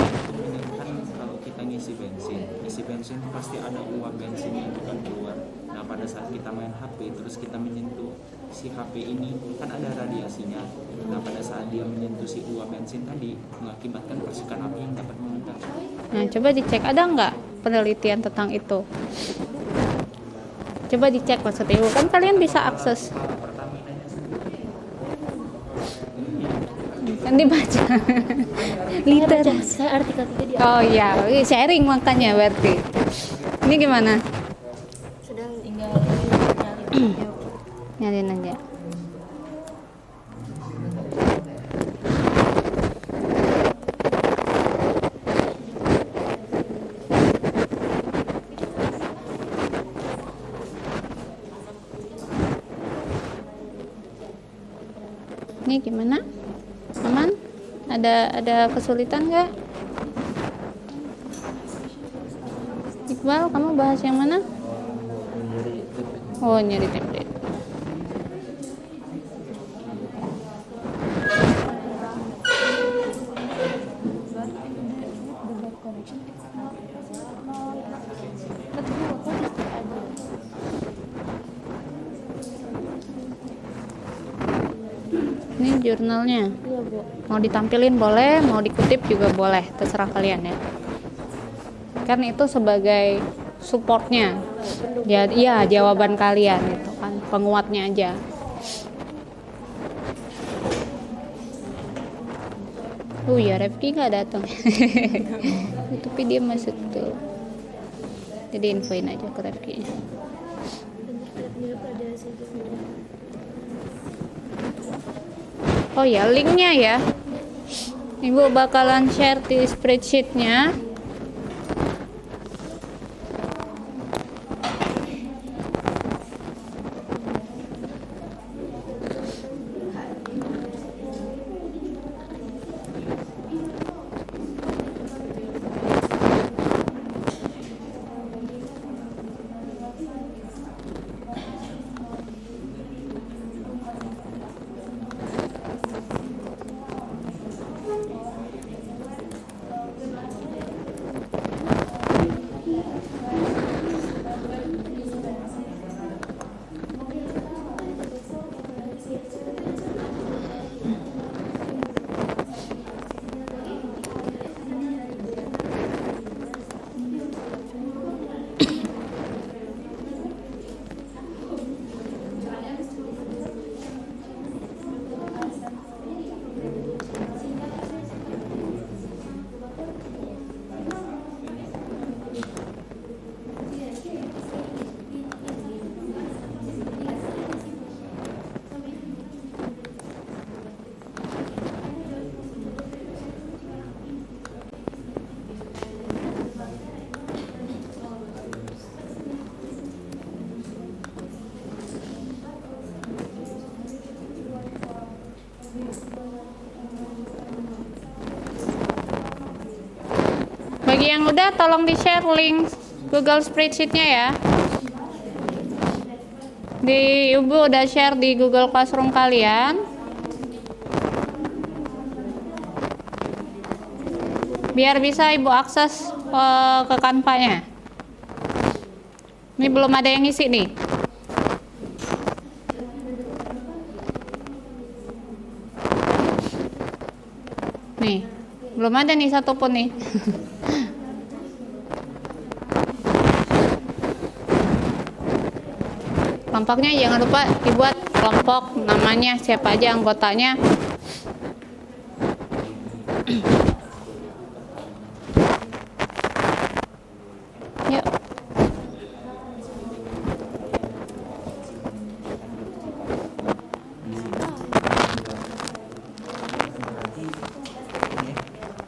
Kan kalau kita ngisi bensin itu pasti ada uap bensinnya itu kan keluar. Nah pada saat kita main HP terus kita menyentuh si HP ini kan ada radiasinya. Nah pada saat dia menyentuh si uap bensin tadi mengakibatkan percikan api yang dapat meledak. Nah coba dicek ada nggak penelitian tentang itu. Coba dicek maksudnya, kan kalian bisa akses. Kan dibaca. Liter. Saya artikel 3 di Oh iya, sharing makanya berarti. Ini gimana? sedang Nyalin aja. Ini gimana? Aman? Ada kesulitan nggak? Iqbal, kamu bahas yang mana? Oh, nyari template. Ini jurnalnya. Iya, Bu. Mau ditampilin boleh, mau dikutip juga boleh, terserah kalian ya. Kan itu sebagai supportnya. Ya, iya jawaban kalian gitu kan, penguatnya aja. Oh iya, Refki nggak datang. Tapi dia masuk tuh. Jadi infoin aja ke Refki. Oh ya, linknya ya. Ibu bakalan share di spreadsheetnya. Bagi yang udah tolong di-share link Google Spreadsheet-nya ya. Ibu udah share di Google Classroom kalian. Biar bisa Ibu akses ke Canva-nya. Ini belum ada yang ngisi nih. Nih, belum ada nih satupun nih. Kelompoknya jangan lupa dibuat kelompok, namanya siapa aja anggotanya. Yuk.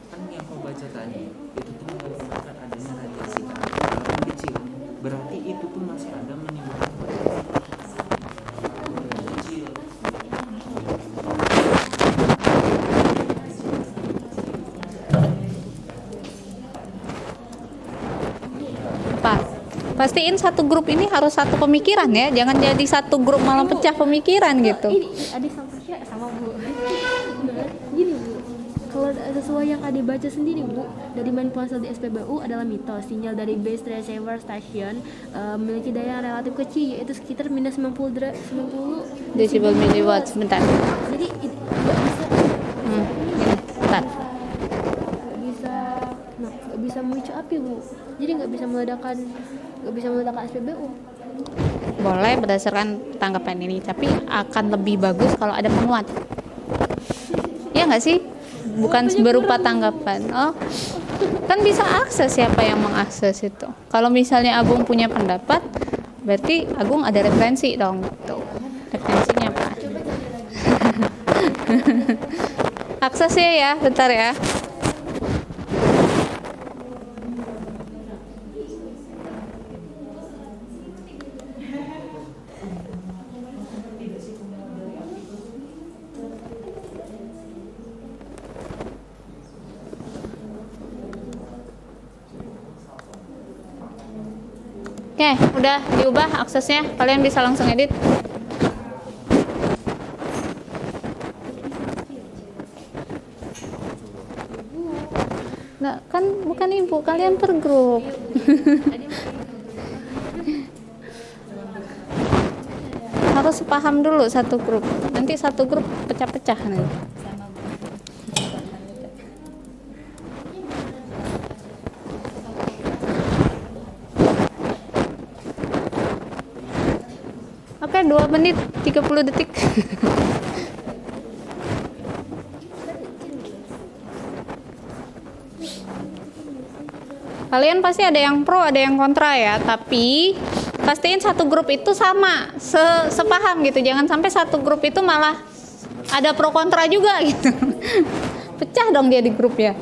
Kan yang kau baca tadi itu tuh mengatakan adanya radiasi walaupun kecil, berarti itu pun masih ada menimbulkan kecil. Apa? Pastiin satu grup ini harus satu pemikiran ya, jangan jadi satu grup malah pecah pemikiran gitu. Ini adik sama Tasya sama Bu. sesuai yang Ade baca sendiri Bu, dari main ponsel di SPBU adalah mitos. Sinyal dari base receiver station memiliki daya relatif kecil, yaitu sekitar minus 90 Decibel miliwatt. Sebentar. Jadi nggak bisa Ini, bentar. nggak bisa memicu api Bu. Jadi nggak bisa meledakkan SPBU. Boleh berdasarkan tanggapan ini, tapi akan lebih bagus kalau ada penguat. Ya nggak sih? Bukan berupa tanggapan. Oh, kan bisa akses, siapa yang mengakses itu. Kalau misalnya Agung punya pendapat, berarti Agung ada referensi dong. Tuh. Referensinya apa? Aksesnya ya, bentar ya. Oke, udah diubah aksesnya. Kalian bisa langsung edit. Nggak, kan bukan ibu, kalian per grup. Harus paham dulu satu grup. Nanti satu grup pecah-pecah nanti. Oke, 2 menit 30 detik. Kalian pasti ada yang pro, ada yang kontra ya, tapi pastiin satu grup itu sama, sepaham gitu. Jangan sampai satu grup itu malah ada pro kontra juga gitu. Pecah dong dia di grup ya.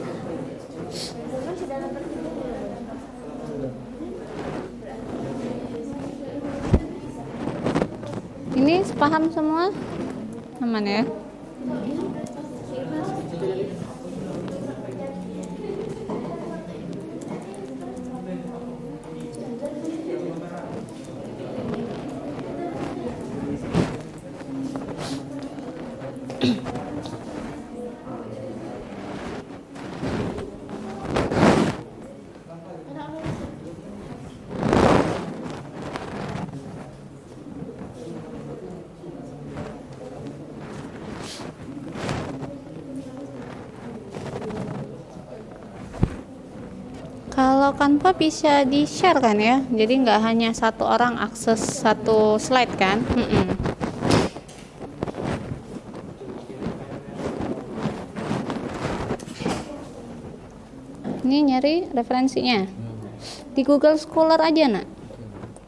Ini sepaham semua? Aman ya? Kalau Canva bisa di-share kan ya, jadi nggak hanya satu orang akses satu slide kan. Ini nyari referensinya di Google Scholar aja nak,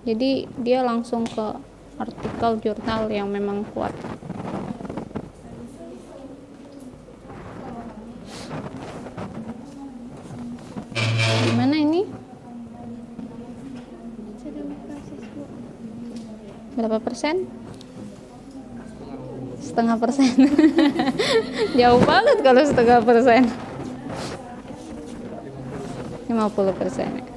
jadi dia langsung ke artikel jurnal yang memang kuat. Gimana ini? Berapa persen? Setengah persen. Jauh banget kalau setengah persen. 50%.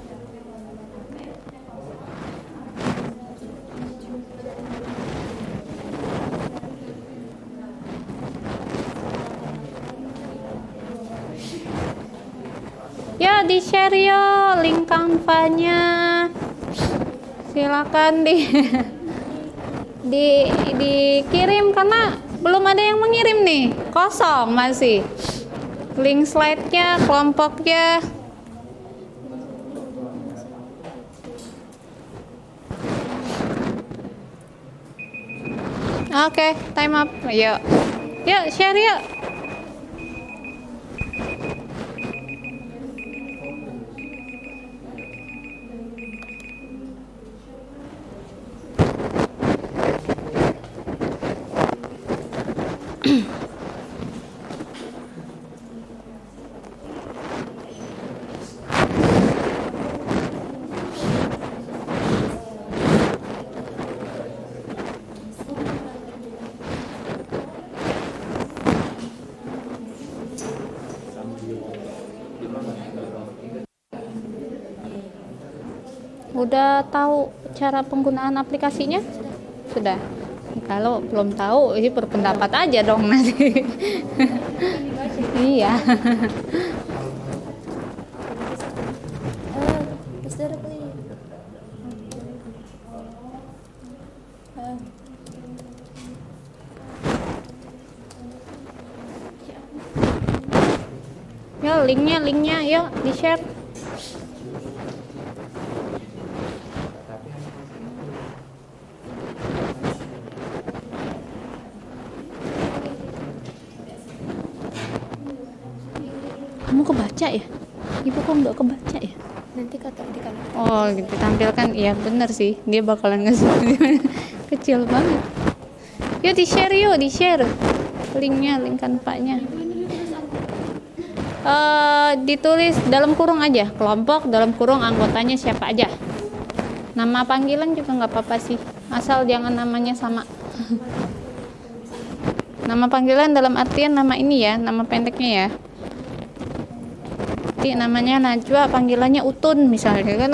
Ya, di share ya link Canva-nya. Silakan dikirim karena belum ada yang mengirim nih. Kosong masih. Link slide-nya, kelompoknya. Oke, time up. Yuk. Yuk, share yuk. Udah tahu cara penggunaan aplikasinya? Sudah. Kalau belum tahu, ini berpendapat aja dong nanti. Iya. Saudara pilih. Yo, linknya, yuk di share. Kamu kebaca ya? Ibu kok nggak kebaca ya? Nanti kata di kanan. Oh, gitu tampilkan. Iya bener sih, dia bakalan ngasih kecil banget. Yuk di share linknya, link Canva-nya. Ditulis dalam kurung aja, kelompok dalam kurung anggotanya siapa aja. Nama panggilan juga nggak apa-apa sih, asal jangan namanya sama. Nama panggilan dalam artian nama ini ya, nama pendeknya ya. Nanti namanya Najwa, panggilannya Utun misalnya kan.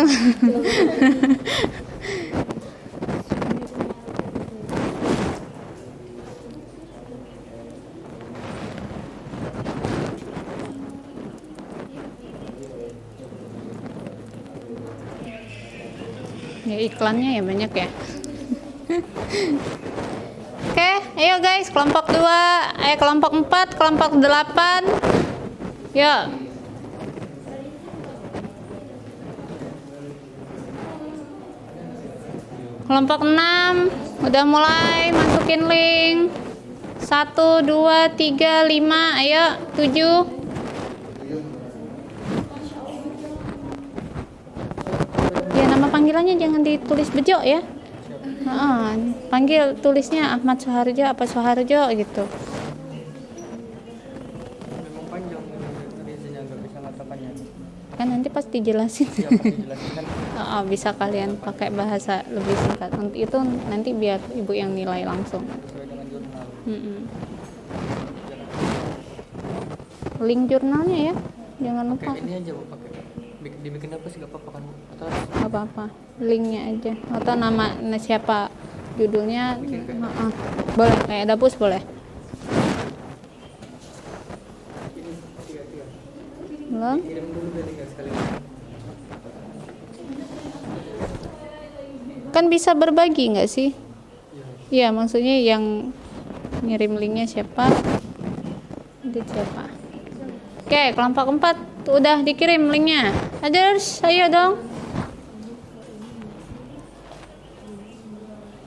Ya iklannya ya banyak ya. Oke, ayo guys, kelompok 2, kelompok 4, kelompok 8. Yuk. Kelompok 6 udah mulai masukin link. 1, 2, 3, 5, ayo 7. Ya nama panggilannya jangan ditulis Bejo ya. Panggil tulisnya Ahmad Soeharjo apa Soeharjo gitu. Memang panjang biasanya nggak bisa ngatakannya. Kan nanti pas dijelasin. Ya pasti jelasin kan. Bisa kalian pakai bahasa lebih singkat. Itu nanti biar ibu yang nilai langsung. Sesuai dengan jurnal. Link jurnalnya ya, jangan lupa. Pakai ini aja Bu, pakai dibikin apa sih, gak apa-apa kan Bu? Atau Apa-apa, linknya aja atau nama siapa judulnya. Boleh, kayak dapus boleh. Belum? kirim dulu biar tinggal sekali. Kan bisa berbagi nggak sih? Iya, maksudnya yang ngirim linknya siapa, itu siapa. Oke, kelompok 4 udah dikirim linknya. Others, ayo dong.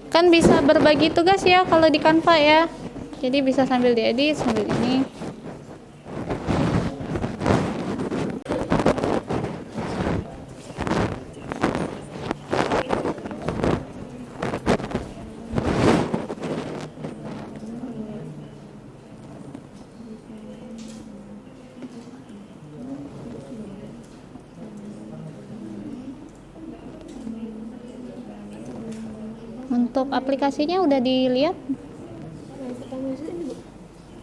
Kan bisa berbagi tugas ya kalau di Canva ya. Jadi bisa sambil diedit sambil ini. Untuk aplikasinya udah dilihat?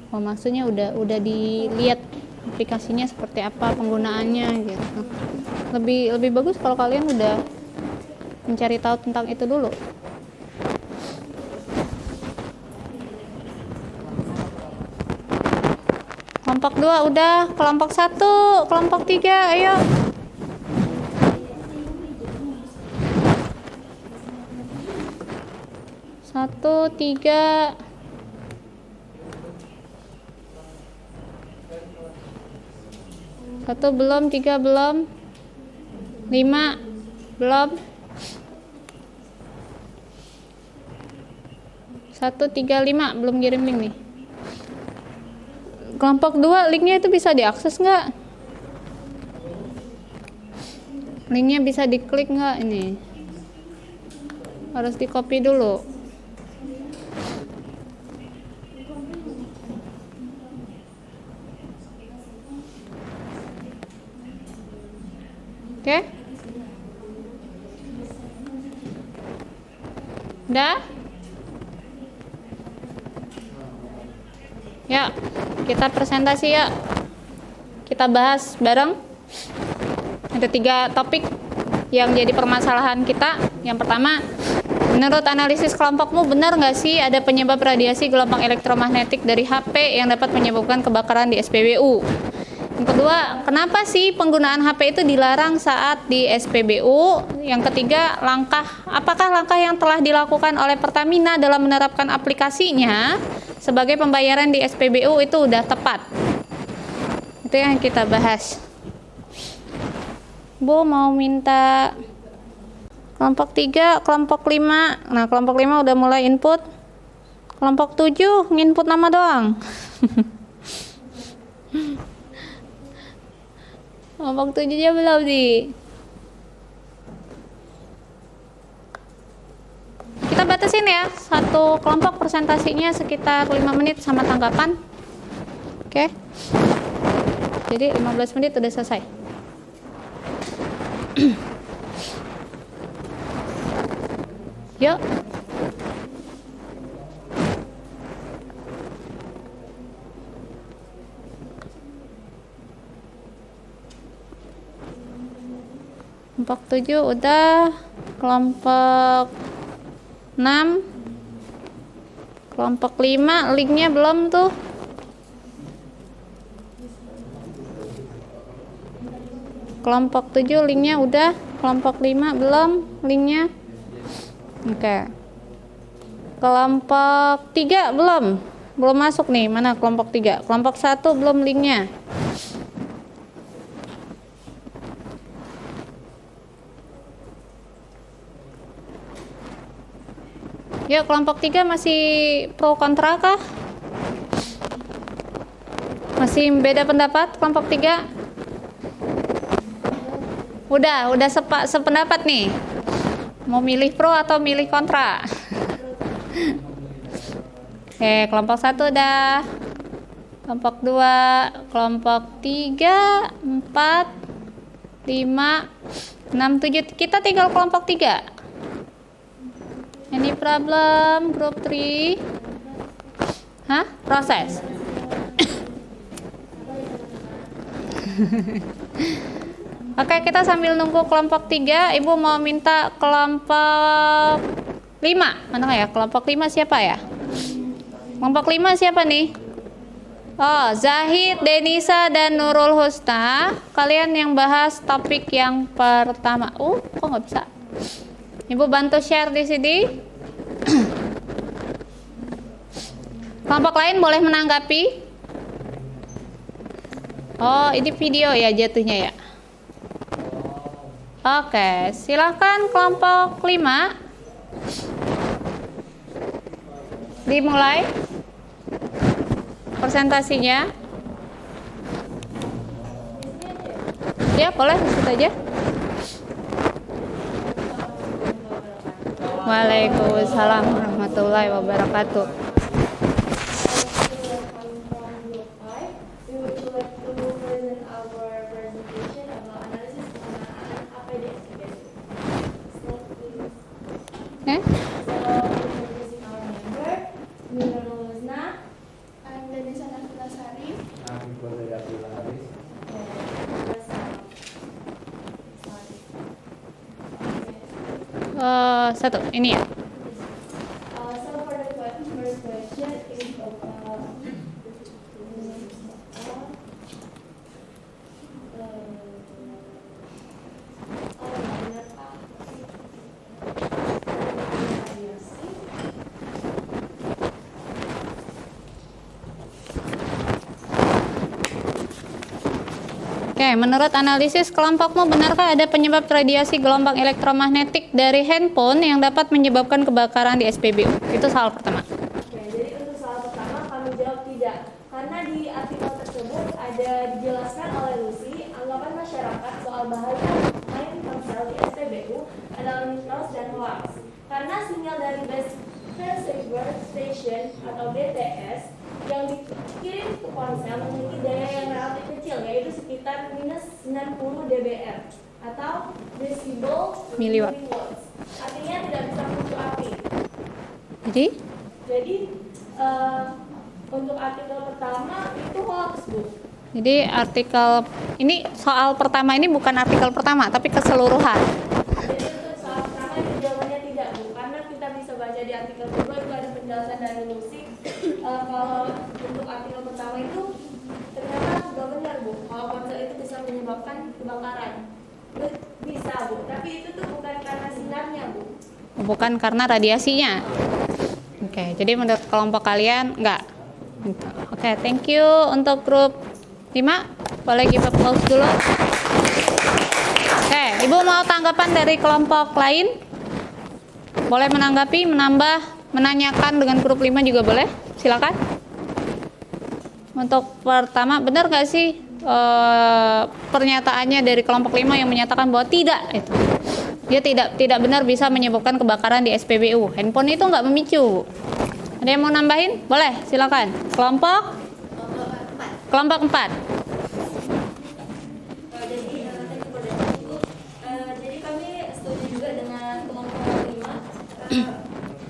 Oh, maksudnya udah dilihat aplikasinya seperti apa, penggunaannya gitu. Lebih bagus kalau kalian udah mencari tahu tentang itu dulu. Kelompok 2 udah, kelompok 1, kelompok 3, ayo. Satu, 3. Satu belum, 3 belum, 5 belum. 1, 3, 5 belum kirim link nih. Kelompok 2 linknya itu bisa diakses nggak? Linknya bisa diklik nggak ini? Harus di copy dulu. Oke? Udah? Ya, kita presentasi ya. Kita bahas bareng. Ada 3 topik yang jadi permasalahan kita. Yang pertama, Menurut analisis kelompokmu, benar nggak sih ada penyebab radiasi gelombang elektromagnetik dari HP yang dapat menyebabkan kebakaran di SPBU? Yang kedua, kenapa sih penggunaan HP itu dilarang saat di SPBU? Yang ketiga, apakah langkah yang telah dilakukan oleh Pertamina dalam menerapkan aplikasinya sebagai pembayaran di SPBU itu udah tepat? Itu yang kita bahas. Bu mau minta kelompok 3, kelompok 5. Nah, kelompok 5 udah mulai input. Kelompok 7 nginput nama doang. Kelompok 7 aja belum di. Kita batasin ya, satu kelompok presentasinya sekitar 5 menit sama tanggapan. Oke. Jadi 15 menit udah selesai. Yuk. Kelompok 7 udah, kelompok 6, kelompok 5 linknya belum tuh. Kelompok 7 linknya udah, kelompok 5 belum linknya. Oke. Kelompok 3 belum masuk nih. Mana kelompok 3? Kelompok 1 belum linknya. Ya, kelompok 3 masih pro kontra kah? Masih beda pendapat kelompok 3? Udah sependapat nih. Mau milih pro atau milih kontra? Oke, kelompok 1 udah. Kelompok 2, kelompok 3, 4, 5, 6, 7. Kita tinggal kelompok 3. Any problem? Group 3? Hah? Proses? Oke, kita sambil nunggu kelompok 3, Ibu mau minta kelompok 5. Mana ya? Kelompok 5 siapa ya? Kelompok 5 siapa nih? Oh, Zahid, Denisa, dan Nurul Husna. Kalian yang bahas topik yang pertama. Kok nggak bisa? Ibu bantu share di sini. Kelompok lain boleh menanggapi. Oh, ini video ya jatuhnya ya. Oke, silahkan kelompok 5 dimulai presentasinya. Ya, boleh disebut aja. Waalaikumsalam warahmatullahi wabarakatuh. Satu, ini ya. So for the first question is Oke, menurut analisis kelompokmu, benarkah ada penyebab radiasi gelombang elektromagnetik dari handphone yang dapat menyebabkan kebakaran di SPBU? Itu soal pertama. Oke, jadi untuk soal pertama kami jawab tidak. Karena di artikel tersebut ada dijelaskan oleh Lucy anggapan masyarakat soal bahaya main ponsel di SPBU adalah mitos dan hoax. Karena sinyal dari base transceiver station atau BTS yang dikirim ke ponsel memiliki daya yang relatif kecil, yaitu sekitar minus 90 dBr atau decibel Miliwatt. Artinya tidak bisa memicu api. Jadi Untuk artikel pertama itu hoax, Bu. Jadi artikel ini soal pertama ini bukan artikel pertama tapi keseluruhan. Jadi untuk soal pertama itu jawabannya tidak, Bu, karena kita penelitian musik kalau untuk artikel pertama itu ternyata nggak benar Bu, kalau ponsel itu bisa menyebabkan kebakaran. Bisa Bu, tapi itu tuh bukan karena sinarnya Bu. Bukan karena radiasinya. Oke, jadi menurut kelompok kalian enggak. Oke, thank you untuk grup 5. Boleh give applause dulu. Oke, Ibu mau tanggapan dari kelompok lain? Boleh menanggapi, menambah, menanyakan dengan grup 5 juga boleh. Silakan. Untuk pertama, benar nggak sih pernyataannya dari kelompok 5 yang menyatakan bahwa tidak itu? Dia tidak benar bisa menyebabkan kebakaran di SPBU. Handphone itu nggak memicu. Ada yang mau nambahin? Boleh, silakan. Kelompok 4. Jadi kami setuju juga dengan kelompok 5.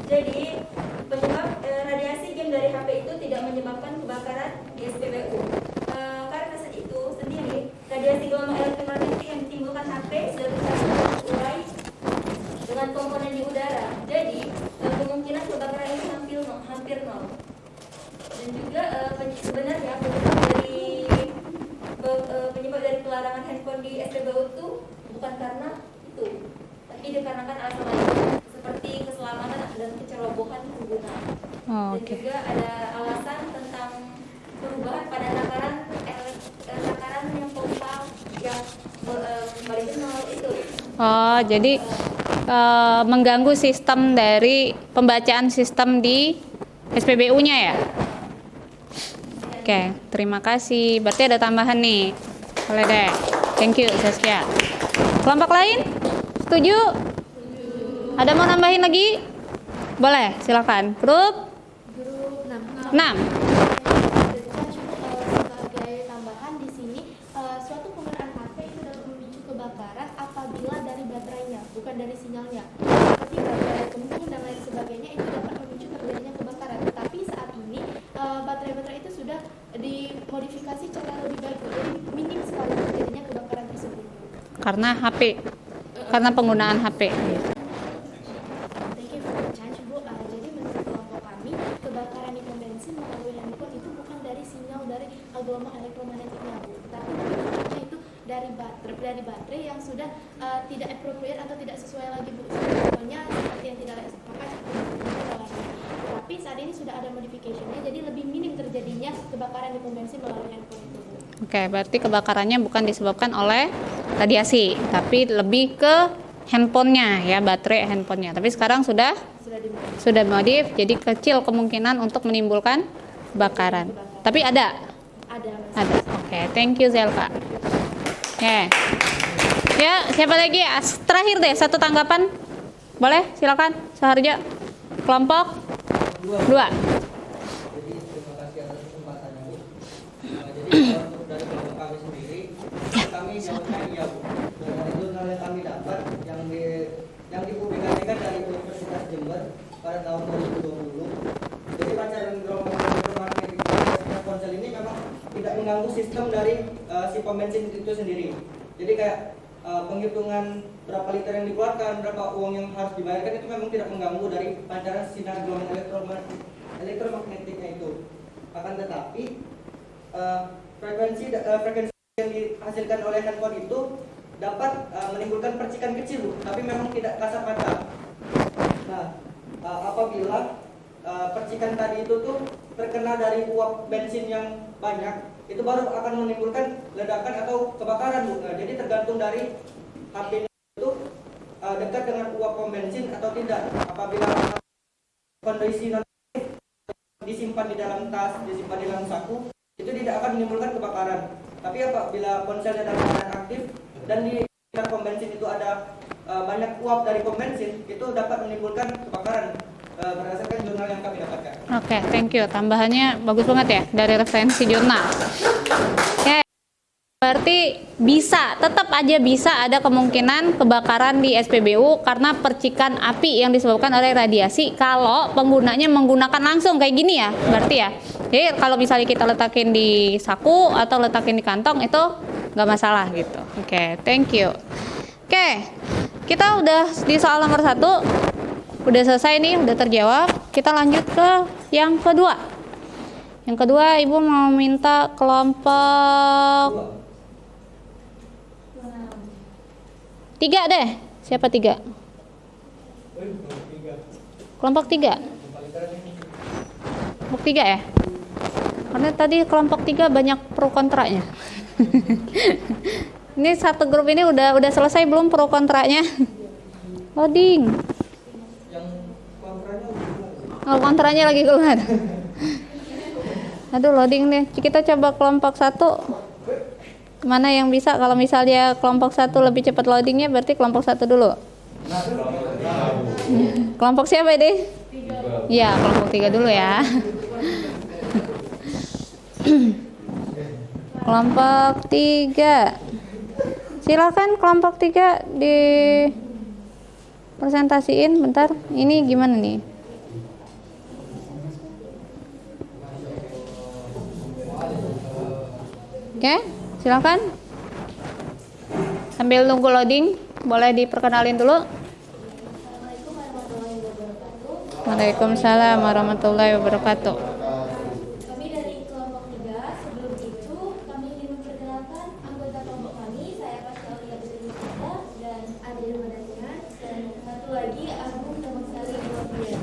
Jadi penyebab radiasi game dari HP itu tidak menyebabkan kebakaran di SPBU. Karena saat itu sendiri radiasi gelombang elektromagnetik yang ditimbulkan HP sudah bisa terurai dengan komponen di udara. Jadi kemungkinan kebakaran itu hampir nol. Dan juga sebenarnya penyebab dari pelarangan handphone di SPBU itu bukan karena itu, tapi dikarenakan alasan lain seperti keselamatan dan kecerobohan pengguna. Dan juga ada alasan tentang perubahan pada takaran yang pompa yang original itu. Oh, jadi mengganggu sistem dari pembacaan sistem di SPBU-nya ya? Oke, terima kasih. Berarti ada tambahan nih. Boleh deh. Thank you, Saskia. Kelompok lain? Setuju? Ada mau nambahin lagi? Boleh, silakan. Grup 6. Sebagai tambahan di sini, suatu penggunaan HP itu dapat memicu kebakaran apabila dari baterainya, bukan dari sinyalnya. Seperti baterai kemungkinan dan lain sebagainya itu dapat memicu terjadinya kebakaran. Tetapi saat ini baterai-baterai itu sudah dimodifikasi secara lebih baik, jadi minim sekali terjadinya kebakaran tersebut. Karena HP. Karena penggunaan HP. Thank you for the chance, Bu. Jadi menurut kelompok kami, kebakaran di pom bensin melalui handphone itu bukan dari sinyal dari gelombang elektromagnetiknya, Bu. Tapi mungkin itu dari baterai yang sudah tidak appropriate atau tidak sesuai lagi, Bu. Contohnya seperti yang tidak layak pakai seperti tapi saat ini sudah ada modification-nya, jadi lebih minim terjadinya kebakaran di pom bensin melalui handphone itu, Bu. Oke, berarti kebakarannya bukan disebabkan oleh radiasi, tapi lebih ke handphonenya ya, baterai handphonenya. Tapi sekarang sudah modif, jadi kecil kemungkinan untuk menimbulkan kebakaran. Tapi ada. Oke, thank you Zelka. Oke. Ya, siapa lagi? Terakhir deh, satu tanggapan. Boleh, silakan. Saharja. Kelompok 2. Jadi terima kasih atas kesempatannya Bu. Jadi untuk dari kelompok kami sendiri, kami jawabnya iya Bu. Dari jurnal yang kami dapat yang dipublikasikan dari Universitas Jember pada tahun 2020. Jadi pancaran gelombang elektromagnetik dari ponsel ini memang tidak mengganggu sistem dari si pom bensin itu sendiri. Jadi kayak penghitungan berapa liter yang dikeluarkan, berapa uang yang harus dibayarkan itu memang tidak mengganggu dari pancaran sinar gelombang elektromagnetiknya itu. Akan tetapi frekuensi yang dihasilkan oleh handphone itu dapat menimbulkan percikan kecil Bu, tapi memang tidak kasat mata. Nah, apabila percikan tadi itu tuh terkena dari uap bensin yang banyak, itu baru akan menimbulkan ledakan atau kebakaran Bu. Nah, jadi tergantung dari HP itu dekat dengan uap pom bensin atau tidak. Apabila kondisi disimpan di dalam tas, disimpan di dalam saku, itu tidak akan menimbulkan kebakaran. Tapi apabila ponselnya dalam keadaan aktif dan di sekitar pom bensin itu ada banyak uap dari pom bensin, itu dapat menimbulkan kebakaran berdasarkan jurnal yang kami dapatkan. Oke, thank you. Tambahannya bagus banget ya dari referensi jurnal. Oke, berarti tetap aja bisa ada kemungkinan kebakaran di SPBU karena percikan api yang disebabkan oleh radiasi kalau penggunanya menggunakan langsung kayak gini ya, berarti ya. Jadi kalau misalnya kita letakin di saku atau letakin di kantong itu nggak masalah gitu. Oke, thank you. Oke, kita udah di soal nomor 1. Udah selesai nih, udah terjawab. Kita lanjut ke yang kedua. Yang kedua, Ibu mau minta kelompok 3 deh. Siapa 3? Kelompok 3. Kelompok 3 ya? Karena tadi kelompok 3 banyak pro kontranya. Ini satu grup ini udah selesai belum pro kontranya? Loading. Yang kontranya Oh, kontranya lagi keluar. Aduh, loading nih. Kita coba kelompok 1. Mana yang bisa? Kalau misalnya kelompok 1 lebih cepat loadingnya, berarti kelompok 1 dulu. Kelompok siapa ini? Iya, kelompok 3 dulu ya. Kelompok 3. Silakan kelompok 3 di presentasiin bentar. Ini gimana nih? Oke, silakan. Sambil nunggu loading, boleh diperkenalin dulu. Waalaikumsalam warahmatullahi wabarakatuh. Kami dari kelompok 3. Sebelum itu kami ingin memperkenalkan anggota kelompok kami. Saya Pascal Lia Putri Musada dan Adil Madanian, dan satu lagi Agung Tamasari Muhammad.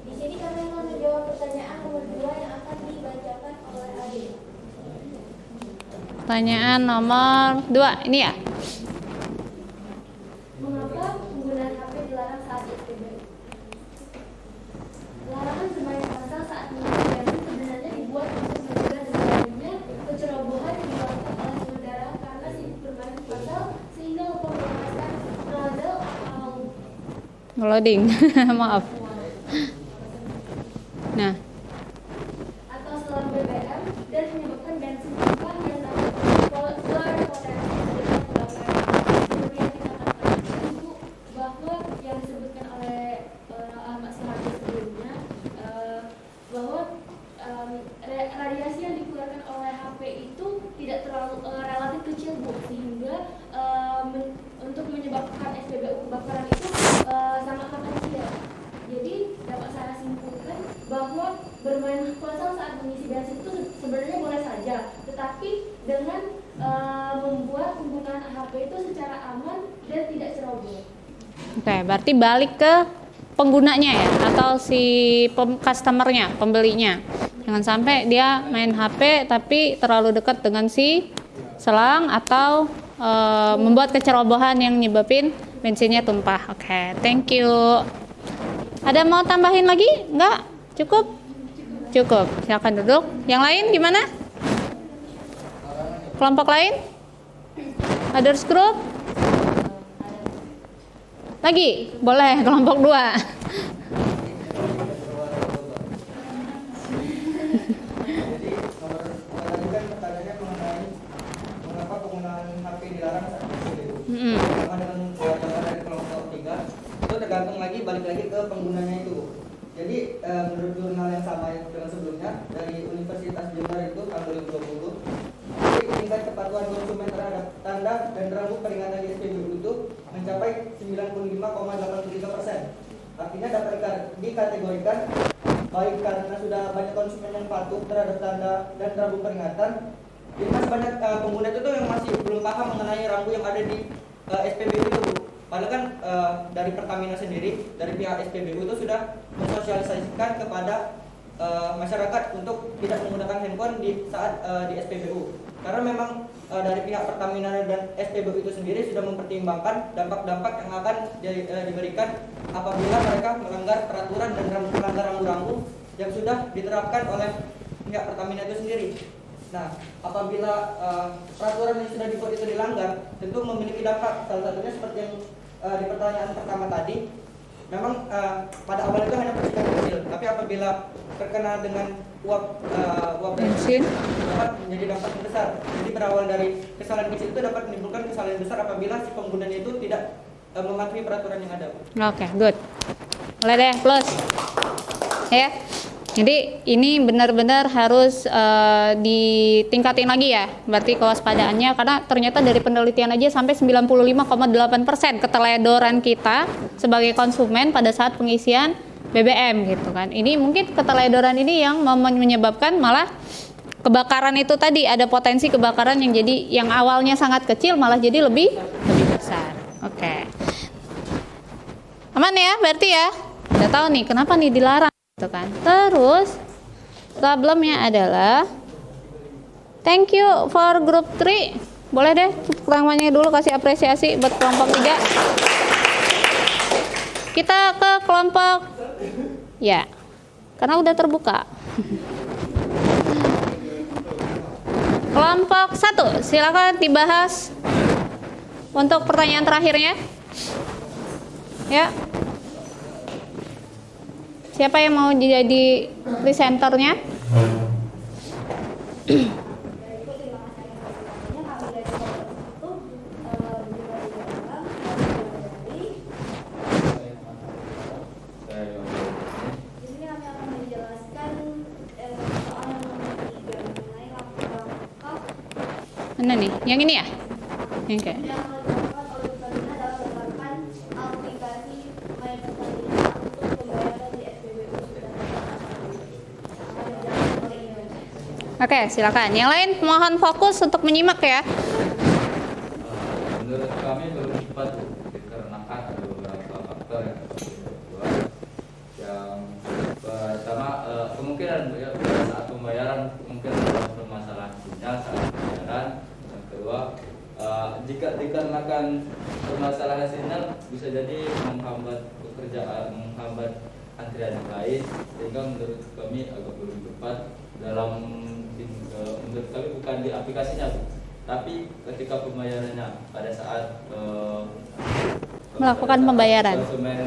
Di sini kami akan menjawab pertanyaan nomor 2 yang akan dibacakan oleh Adil. Pertanyaan nomor 2 ini ya. Mengapa penggunaan HP dilarang saat SPBU? Larangan bermain ponsel saat mengisi bensin sebenarnya dibuat untuk mencegah terjadinya kecerobohan yang dilakukan oleh pengendara karena sibuk bermain ponsel sehingga lupa melepaskan nozzle atau Loading. Maaf. Nah, selang BBM dan menyebabkan bensin tumpah yang dapat berpotensi terjadi kebakaran. Seperti yang kita katakan itu bahwa yang disebutkan oleh Ahmad Soeharto sebelumnya, bahwa radiasi yang dikeluarkan oleh HP itu tidak terlalu relatif kecil, Bu, sehingga untuk menyebabkan SPBU kebakaran itu sangatlah kecil. Jadi dapat saya simpulkan bahwa bermain ponsel saat mengisi bensin itu sebenarnya boleh saja, tetapi dengan membuat penggunaan HP itu secara aman dan tidak ceroboh. oke, berarti balik ke penggunanya ya, atau si customernya, pembelinya. Jangan sampai dia main HP tapi terlalu dekat dengan si selang atau membuat kecerobohan yang nyebabin bensinnya tumpah. Oke, thank you. Ada mau tambahin lagi? Enggak? Cukup? Cukup. Silakan duduk. Yang lain gimana? Kelompok lain? Others group? Lagi? Boleh, kelompok 2. Jadi nomor tadi kan pertanyaannya mengenai mengapa penggunaan HP dilarang saat SPBU. Sama dengan jawaban dari kelompok 3, itu tergantung lagi balik lagi ke penggunanya itu. Jadi menurut jurnal yang sama dengan sebelumnya dari Universitas Jember itu tahun 2020, jadi tingkat kepatuhan konsumen terhadap tanda dan rambu peringatan di SPBU itu mencapai 95,83%. Artinya dapat dikategorikan baik karena sudah banyak konsumen yang patuh terhadap tanda dan rambu peringatan, jadi masih banyak pengguna itu tuh yang masih belum paham mengenai rambu yang ada di SPBU itu, Bu. Padahal kan dari Pertamina sendiri, dari pihak SPBU itu sudah mensosialisasikan kepada masyarakat untuk tidak menggunakan handphone di saat di SPBU. Karena memang dari pihak Pertamina dan SPBU itu sendiri sudah mempertimbangkan dampak-dampak yang akan diberikan apabila mereka melanggar peraturan dan melanggar rambu-rambu yang sudah diterapkan oleh pihak Pertamina itu sendiri. Nah, apabila peraturan yang sudah dibuat itu dilanggar, tentu memiliki dampak. Salah satunya seperti yang di pertanyaan pertama tadi, memang pada awal itu hanya percikan kecil, tapi apabila terkena dengan uap bensin dapat menjadi dampak yang besar. Jadi berawal dari kesalahan kecil itu dapat menimbulkan kesalahan besar apabila si penggunanya itu tidak mematuhi peraturan yang ada. Oke, good. Boleh deh, plus. Ya. Jadi ini benar-benar harus ditingkatin lagi ya, berarti kewaspadaannya, karena ternyata dari penelitian aja sampai 95,8% keteledoran kita sebagai konsumen pada saat pengisian BBM gitu kan. Ini mungkin keteledoran ini yang menyebabkan malah kebakaran itu tadi, ada potensi kebakaran yang jadi yang awalnya sangat kecil malah jadi lebih besar. Oke. Aman ya, berarti ya. Udah tahu nih kenapa nih dilarang gitu kan. Terus problemnya adalah thank you for group 3. Boleh deh tangannya dulu kasih apresiasi buat kelompok 3. Kita ke kelompok ya. Karena udah terbuka. Kelompok 1, silakan dibahas untuk pertanyaan terakhirnya. Ya. Siapa yang mau jadi presenternya? Di sini kami akan menjelaskan soal yang nomor 3 mengenai langkah-langkah Mana nih? Yang ini ya? Oke. yang dilakukan oleh Pertamina dalam menerapkan aplikasi My Pertamina untuk pembayaran di SPBU sudah oleh ini. Oke, silakan. Yang lain mohon fokus untuk menyimak ya. Menurut kami belum cepat dikarenakan ada beberapa faktor yang harus diperhatikan. Yang pertama kemungkinan ya, pada saat pembayaran mungkin ada permasalahan sinyal saat pembayaran. Yang kedua jika dikarenakan permasalahan sinyal bisa jadi menghambat pekerjaan, menghambat antrian yang lain, sehingga menurut kami agak belum tepat dalam menurut kami bukan di aplikasinya Bu, tapi ketika pembayarannya pada saat Melakukan pembayaran. konsumen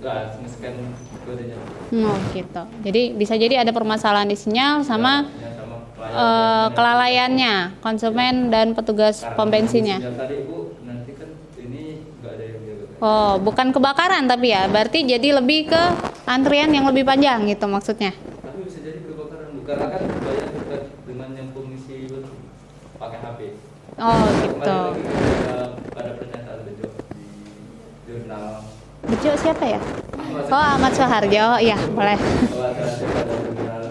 men-scan kodenya. Oh gitu. Jadi bisa jadi ada permasalahan di sinyal sama kelalaiannya konsumen dan petugas pom bensinnya. Sinyal tadi Bu, nanti kan ini nggak ada yang jaga. Oh, bukan kebakaran tapi ya. Berarti jadi lebih ke antrian yang lebih panjang gitu maksudnya. Tapi bisa jadi kebakaran Bu, karena kan bayar dekat dengan yang pengisi pakai HP. Oh gitu. Kembali lagi pada pernyataan Bejo di jurnal Bejo siapa ya? Oh, Ahmad Soeharjo. Iya, boleh. bahwa pada jurnal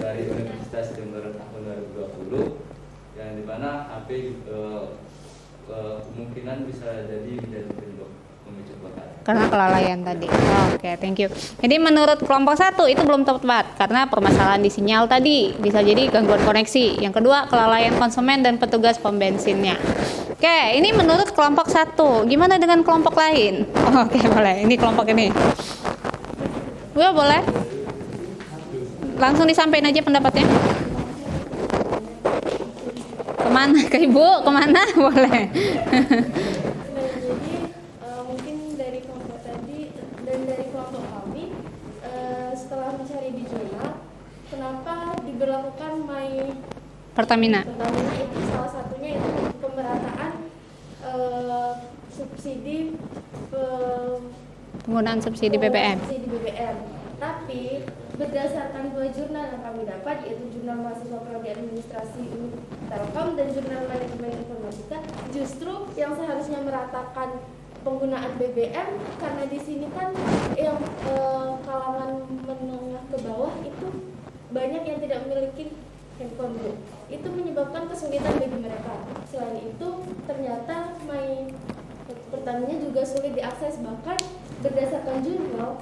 dari Universitas Jember tahun 2020 yang dimana HP kemungkinan bisa jadi menjadi penyebab pemicu kebakaran. Karena kelalaian tadi. Oke, thank you. Jadi menurut kelompok 1 itu belum tepat karena permasalahan di sinyal tadi, bisa jadi gangguan koneksi. Yang kedua, kelalaian konsumen dan petugas pom bensinnya. Oke, ini menurut kelompok 1. Gimana dengan kelompok lain? Oh, oke, boleh. Ini kelompok ini. Gue boleh? Langsung disampaikan aja pendapatnya. Kemana? Ke Ibu? Kemana? Boleh. Nah, jadi mungkin dari kelompok tadi dan dari kelompok kami setelah mencari di jurnal, kenapa diberlakukan My Pertamina. Pertamina itu salah satunya itu pemerataan subsidi Penggunaan subsidi BBM. Subsidi BBM. Tapi berdasarkan dua jurnal yang kami dapat, yaitu jurnal mahasiswa prodi administrasi Telkom dan jurnal manajemen informatika, justru yang seharusnya meratakan penggunaan BBM, karena di sini kan yang kalangan menengah ke bawah itu banyak yang tidak memiliki handphone Bu. Itu menyebabkan kesulitan bagi mereka. Selain itu ternyata My Pertamina juga sulit diakses, bahkan berdasarkan jurnal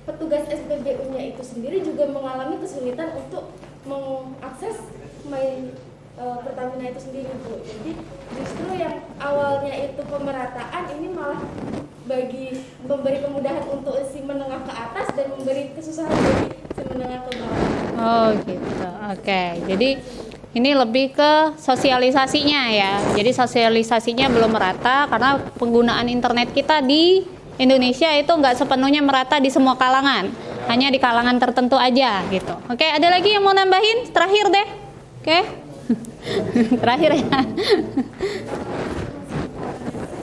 petugas SPBU-nya itu sendiri juga mengalami kesulitan untuk mengakses My Pertamina itu sendiri Bu. Jadi justru yang awalnya itu pemerataan ini malah memberi kemudahan untuk si menengah ke atas dan memberi kesusahan bagi si menengah ke bawah. Oh gitu. Oke. Jadi ini lebih ke sosialisasinya ya. Jadi sosialisasinya belum merata karena penggunaan internet kita di Indonesia itu nggak sepenuhnya merata di semua kalangan. Hanya di kalangan tertentu aja gitu. Oke, ada lagi yang mau nambahin? Terakhir deh. Oke. Terakhir ya.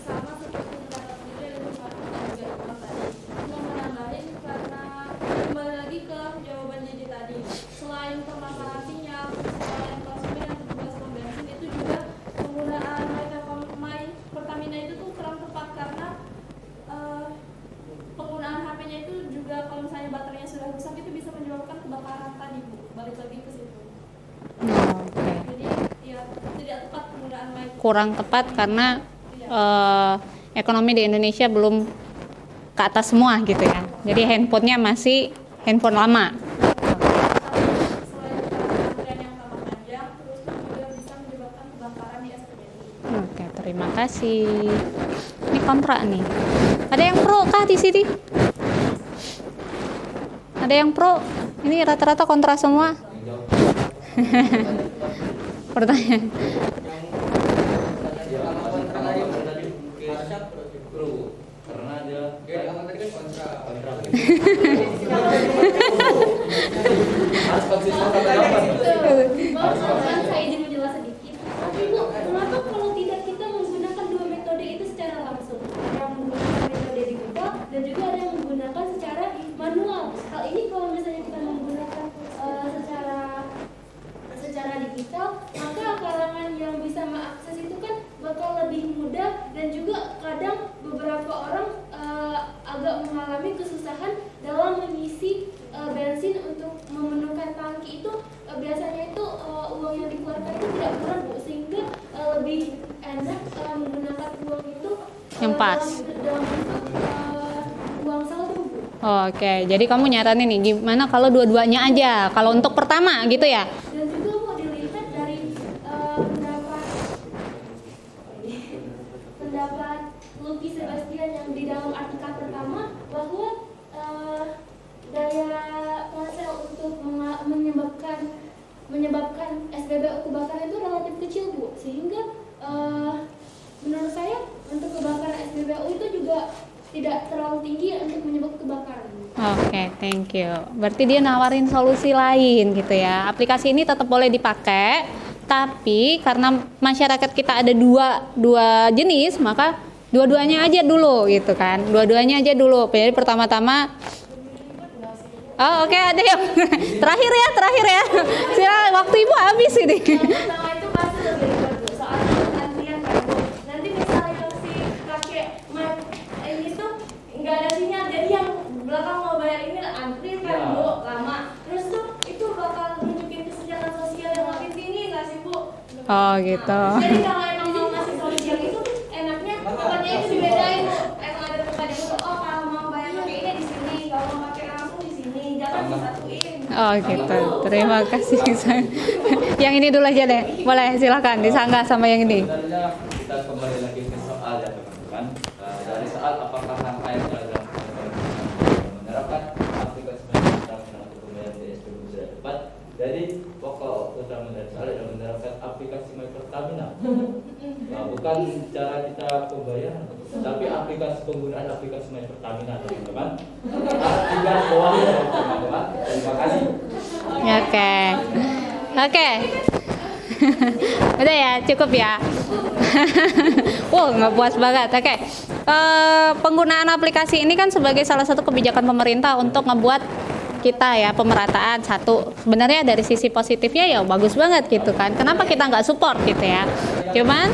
Sama seperti kata Putri dan Pak juga bilang tadi, mau menambahin karena kembali lagi ke jawaban Jadi tadi, selain permasalahan sinyal, selain konsumen dan petugas pom bensin, itu juga penggunaan My Pertamina itu tuh kurang tepat karena penggunaan HP-nya itu juga kalau misalnya baterainya sudah rusak itu bisa menyebabkan kebakaran tadi Bu. Balik lagi ke situ. Oke. Jadi ya tidak tepat penggunaan mic. Kurang tepat karena ekonomi di Indonesia belum ke atas semua gitu ya. Jadi handphonenya masih handphone lama. Selain antrian yang tambah panjang, terus juga bisa menyebabkan kebakaran di SPBU. Oke, terima kasih. Ini kontra nih. Ada yang pro kah di sini? Ada yang pro? Ini rata-rata kontra semua. Pertanyaan. Karena dia harus konsisten Saya izin menjelaskan sedikit. Tapi Bu, kenapa kalau tidak kita menggunakan dua metode itu secara langsung? Yang menggunakan metode digital dan juga ada yang menggunakan secara manual. Hal ini kalau misalnya kita menggunakan secara digital, maka kalangan yang bisa mengakses itu kan bakal lebih mudah dan juga kadang beberapa orang agak mengalami kesusahan dalam mengisi bensin untuk memenuhkan tangki itu biasanya itu uang yang dikeluarkan itu tidak murah Bu, sehingga lebih enak menggunakan uang itu Yang pas. dalam bentuk uang saldo Bu. Oke, jadi kamu nyaranin nih gimana kalau dua-duanya aja? Kalau untuk pertama gitu ya? Dan juga mau dilihat dari pendapat Lucky Sebastian yang di dalam artikel pertama bahwa daya ponsel untuk menyebabkan SPBU kebakaran itu relatif kecil Bu, sehingga menurut saya untuk kebakaran SPBU itu juga tidak terlalu tinggi untuk menyebabkan kebakaran. Oke, thank you. Berarti dia nawarin solusi lain gitu ya. Aplikasi ini tetap boleh dipakai, tapi karena masyarakat kita ada dua jenis, maka dua-duanya aja dulu gitu kan. Dua-duanya aja dulu. Jadi pertama-tama oke, ada yang terakhir ya. Silakan, waktu Ibu habis ini. Yang pertama itu pasti lebih ribet Bu, soalnya antrian kan Bu. Nanti misalnya si kakek ini tuh nggak ada sinyal, jadi yang belakang mau bayar ini antri kan Bu, lama. Terus tuh itu bakal nunjukin kesejahteraan sosial yang makin tinggi nggak sih Bu? Oh gitu. Jadi kalau emang mau ngasih solusi yang itu, enaknya pokoknya itu dibedain Bu. Emang ada tempat itu, oh kalau mau bayar pakai ini di sini, kalau mau pakai langsung di sini, jangan disatuin. Oh gitu. Terima kasih. Yang ini dulu aja deh. Boleh, silakan disanggah sama yang ini. Sebenarnya kita kembali lagi ke soal ya teman-teman. Dari soal apakah rangkaian program menerapkan aplikasi untuk pembayaran di SPBU sudah tepat. Jadi pokok utama dari soal adalah menerapkan aplikasi My Pertamina. Nah, bukan cara kita pembayaran, tapi aplikasi penggunaan aplikasi My Pertamina teman-teman. Tiga bawah teman-teman. Terima kasih. Oke. Udah ya, cukup ya. Wow, nggak puas banget. Oke. Penggunaan aplikasi ini kan sebagai salah satu kebijakan pemerintah untuk ngebuat kita ya pemerataan satu. Sebenarnya dari sisi positifnya ya bagus banget gitu kan. Kenapa kita nggak support gitu ya? Cuman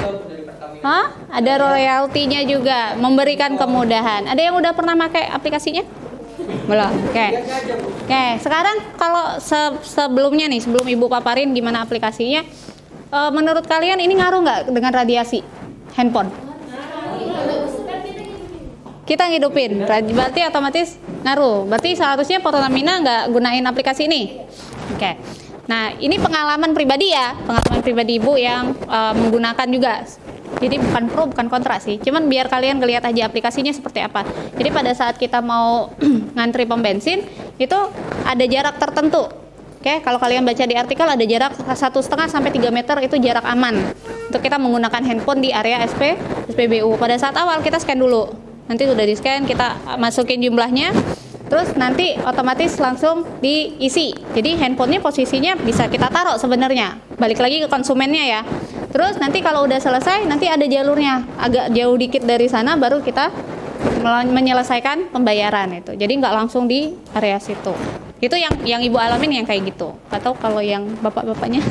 ada royaltinya juga, memberikan kemudahan. Ada yang udah pernah pakai aplikasinya? Belum. Oke. Sekarang kalau sebelumnya nih, sebelum Ibu paparin gimana aplikasinya, menurut kalian ini ngaruh nggak dengan radiasi handphone? Kita ngidupin, berarti otomatis ngaruh. Berarti seharusnya Pertamina nggak gunain aplikasi ini. Oke. Nah, ini pengalaman pribadi ya, pengalaman pribadi Ibu yang menggunakan juga. Jadi bukan pro, bukan kontra sih. Cuman biar kalian ngeliat aja aplikasinya seperti apa. Jadi pada saat kita mau ngantri pom bensin, itu ada jarak tertentu. Oke, kalau kalian baca di artikel ada jarak 1,5 sampai 3 meter itu jarak aman untuk kita menggunakan handphone di area SPBU. Pada saat awal kita scan dulu. Nanti sudah di scan, kita masukin jumlahnya. Terus nanti otomatis langsung diisi. Jadi handphonenya posisinya bisa kita taruh sebenarnya. Balik lagi ke konsumennya ya. Terus nanti kalau udah selesai, nanti ada jalurnya. Agak jauh dikit dari sana baru kita menyelesaikan pembayaran itu. Jadi nggak langsung di area situ. Itu yang Ibu alamin yang kayak gitu. Atau kalau yang bapak-bapaknya,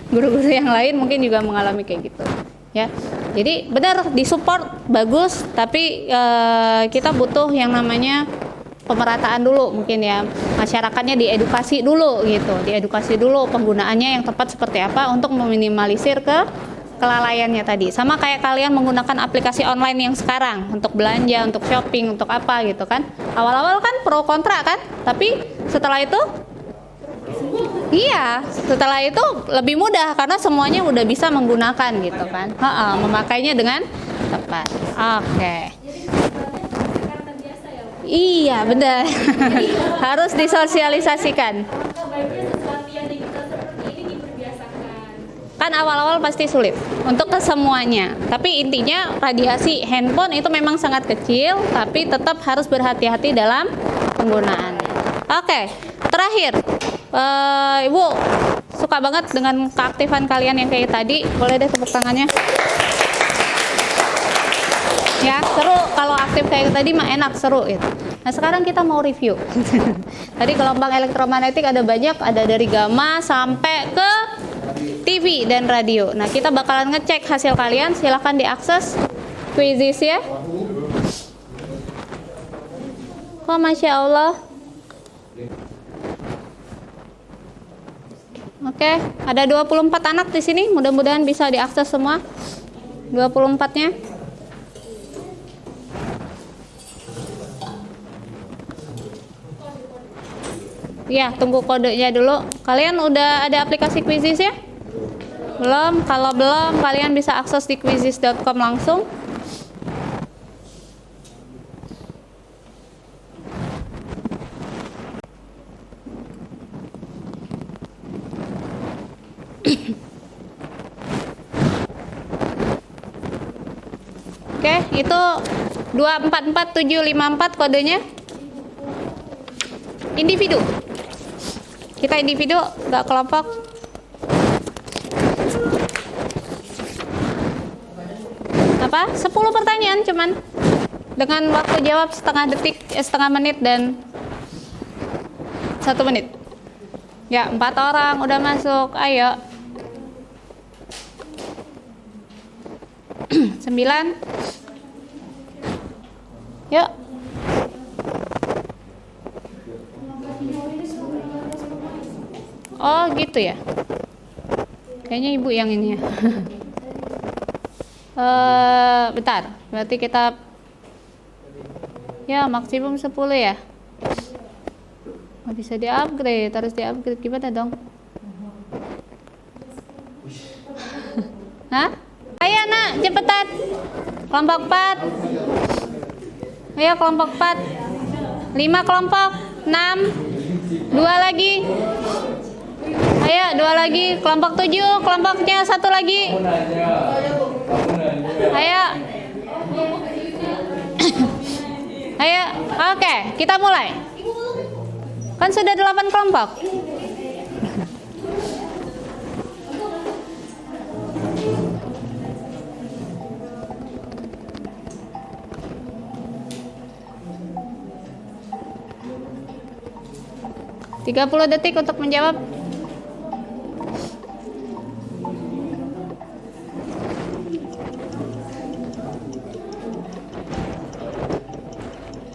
guru-guru yang lain mungkin juga mengalami kayak gitu. Ya, jadi benar disupport bagus, tapi kita butuh yang namanya pemerataan dulu mungkin ya, masyarakatnya diedukasi dulu gitu, diedukasi dulu penggunaannya yang tepat seperti apa untuk meminimalisir kelalaiannya tadi. Sama kayak kalian menggunakan aplikasi online yang sekarang untuk belanja, untuk shopping, untuk apa gitu kan. Awal-awal kan pro kontra kan, tapi setelah itu iya, setelah itu lebih mudah karena semuanya udah bisa menggunakan gitu kan. Memakainya dengan tepat. Oke. Jadi sebenarnya karena biasa ya Bu. Iya, benar. Harus disosialisasikan. Maka baiknya sesuatu yang digital seperti ini diperbiasakan. Kan awal-awal pasti sulit untuk ke semuanya. Tapi intinya radiasi handphone itu memang sangat kecil, tapi tetap harus berhati-hati dalam penggunaannya. Oke, terakhir, Ibu suka banget dengan keaktifan kalian yang kayak tadi. Boleh deh tepuk tangannya. Ya, seru kalau aktif kayak tadi mah enak, seru gitu. Nah, sekarang kita mau review. Tadi gelombang elektromagnetik ada banyak, ada dari gamma sampai ke TV dan radio. Nah, kita bakalan ngecek hasil kalian, silahkan diakses quizzes ya. Kok Masya Allah. Oke, ada 24 anak di sini, mudah-mudahan bisa diakses semua 24-nya. Ya, tunggu kodenya dulu. Kalian udah ada aplikasi Quizzes ya? Belum? Kalau belum, kalian bisa akses di quizzes.com langsung. Oke, itu 244754 kodenya. Individu. Kita individu, nggak kelompok. Apa? 10 pertanyaan cuman. Dengan waktu jawab setengah menit dan 1 menit. Ya, 4 orang udah masuk. Ayo. 9. Yuk. Oh gitu ya. Kayaknya ibu yang ini ya. Bentar. Berarti kita ya maksimum 10 ya. Nggak bisa di-upgrade, harus di-upgrade gimana dong? Hah? Ayo nak, cepetan. Kelompok 4. Ayo kelompok 4. 5 kelompok. 6. 2 lagi. Ayo 2 lagi. Kelompok 7. Kelompoknya 1 lagi. Ayo. Ayo. Oke, kita mulai. Kan sudah 8 kelompok. Tiga 30 detik untuk menjawab.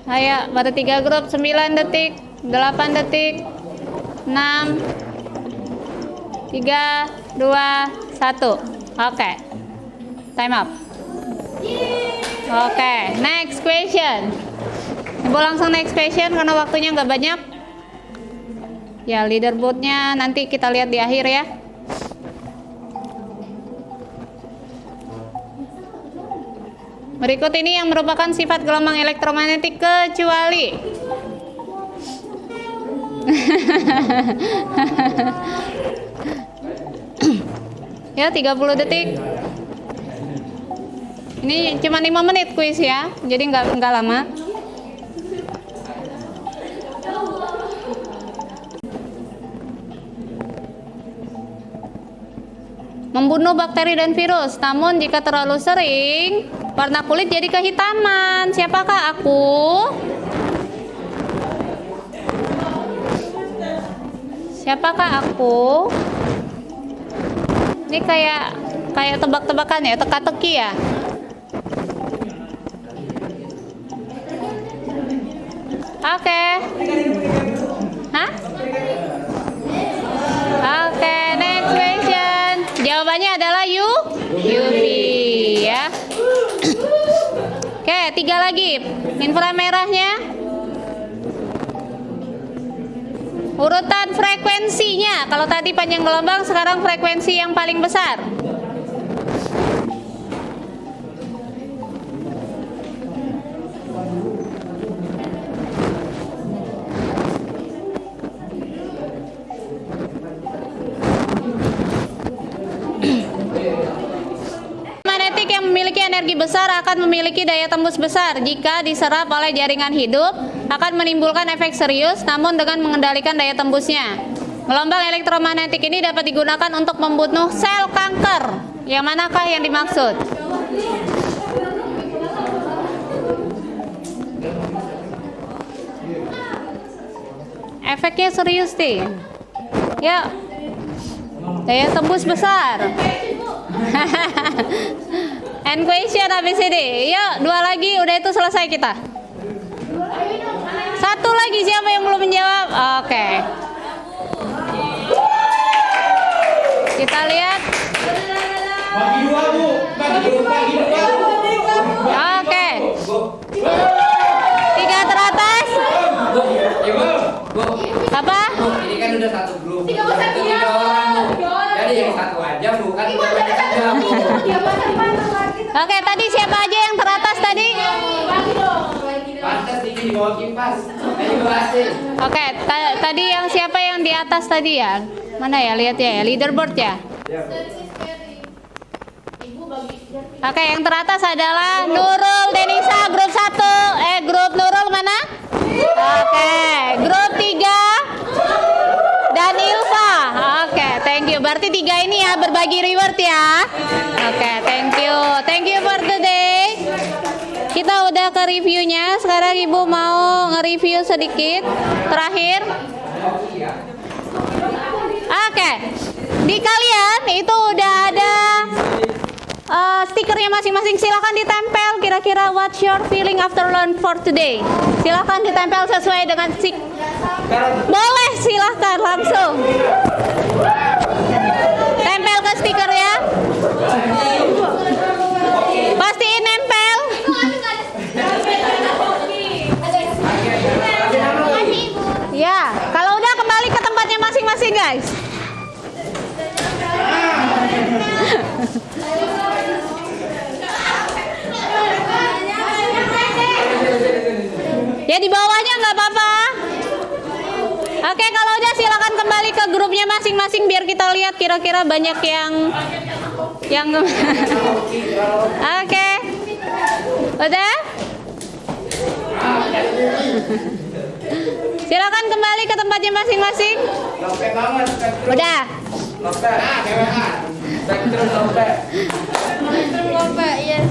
Ayo, baru 3 grup. 9 detik, 8 detik, 6, 3, 2, 1. Oke. Time up. Oke, next question. Ibu langsung next question karena waktunya nggak banyak. Ya, leaderboardnya nanti kita lihat di akhir ya. Berikut ini yang merupakan sifat gelombang elektromagnetik kecuali. Ya, 30 detik. Ini cuma 5 menit kuis ya, jadi nggak lama. Membunuh bakteri dan virus, namun jika terlalu sering, warna kulit jadi kehitaman. Siapakah aku? Siapakah aku? Ini kayak tebak-tebakan ya, teka-teki ya. Oke. Hah? Oke, next question. Jawabannya adalah UV ya. Oke, 3 lagi. Inframerahnya. Urutan frekuensinya. Kalau tadi panjang gelombang, sekarang frekuensi yang paling besar. Magnetik yang memiliki energi besar akan memiliki daya tembus besar. Jika diserap oleh jaringan hidup, akan menimbulkan efek serius, namun dengan mengendalikan daya tembusnya. Gelombang elektromagnetik ini dapat digunakan untuk membunuh sel kanker. Yang manakah yang dimaksud? Efeknya serius nih. Ya, daya tembus besar. End question habis ini. Yuk, 2 lagi, udah itu selesai kita. 1 lagi, siapa yang belum menjawab? Oke. Kita lihat. Bagi 2 Bu, bagi 2. Oke. 3 teratas. Apa? Ini kan udah satu grup. 3 orang. Jadi yang satu aja bukan Oke, tadi siapa aja yang teratas tadi? pantas ini di bawah kipas. Ayo bahasin. Oke, tadi yang siapa yang di atas tadi ya? Mana ya? Lihat ya, leaderboard ya. Oke, yang teratas adalah Nurul Denisa grup 1. Grup Nurul mana? Oke, grup 3 dan Ilva. Oke, thank you. Berarti 3 ini ya berbagi reward ya. Oke, thank you. Thank you for today. Kita udah ke reviewnya. Sekarang Ibu mau nge-review sedikit. Terakhir. Oke, di kalian itu udah ada stikernya masing-masing. Silahkan ditempel. Kira-kira what's your feeling after learn for today? Silahkan ditempel sesuai dengan boleh, silahkan langsung tempel ke stiker ya. Pastiin nempel. Ya, kalau udah kembali ke tempatnya masing-masing guys. Ya di bawahnya nggak apa-apa. Oke, kalau udah silakan kembali ke grupnya masing-masing biar kita lihat kira-kira banyak yang Oke. Udah? Silakan kembali ke tempatnya masing-masing. Udah.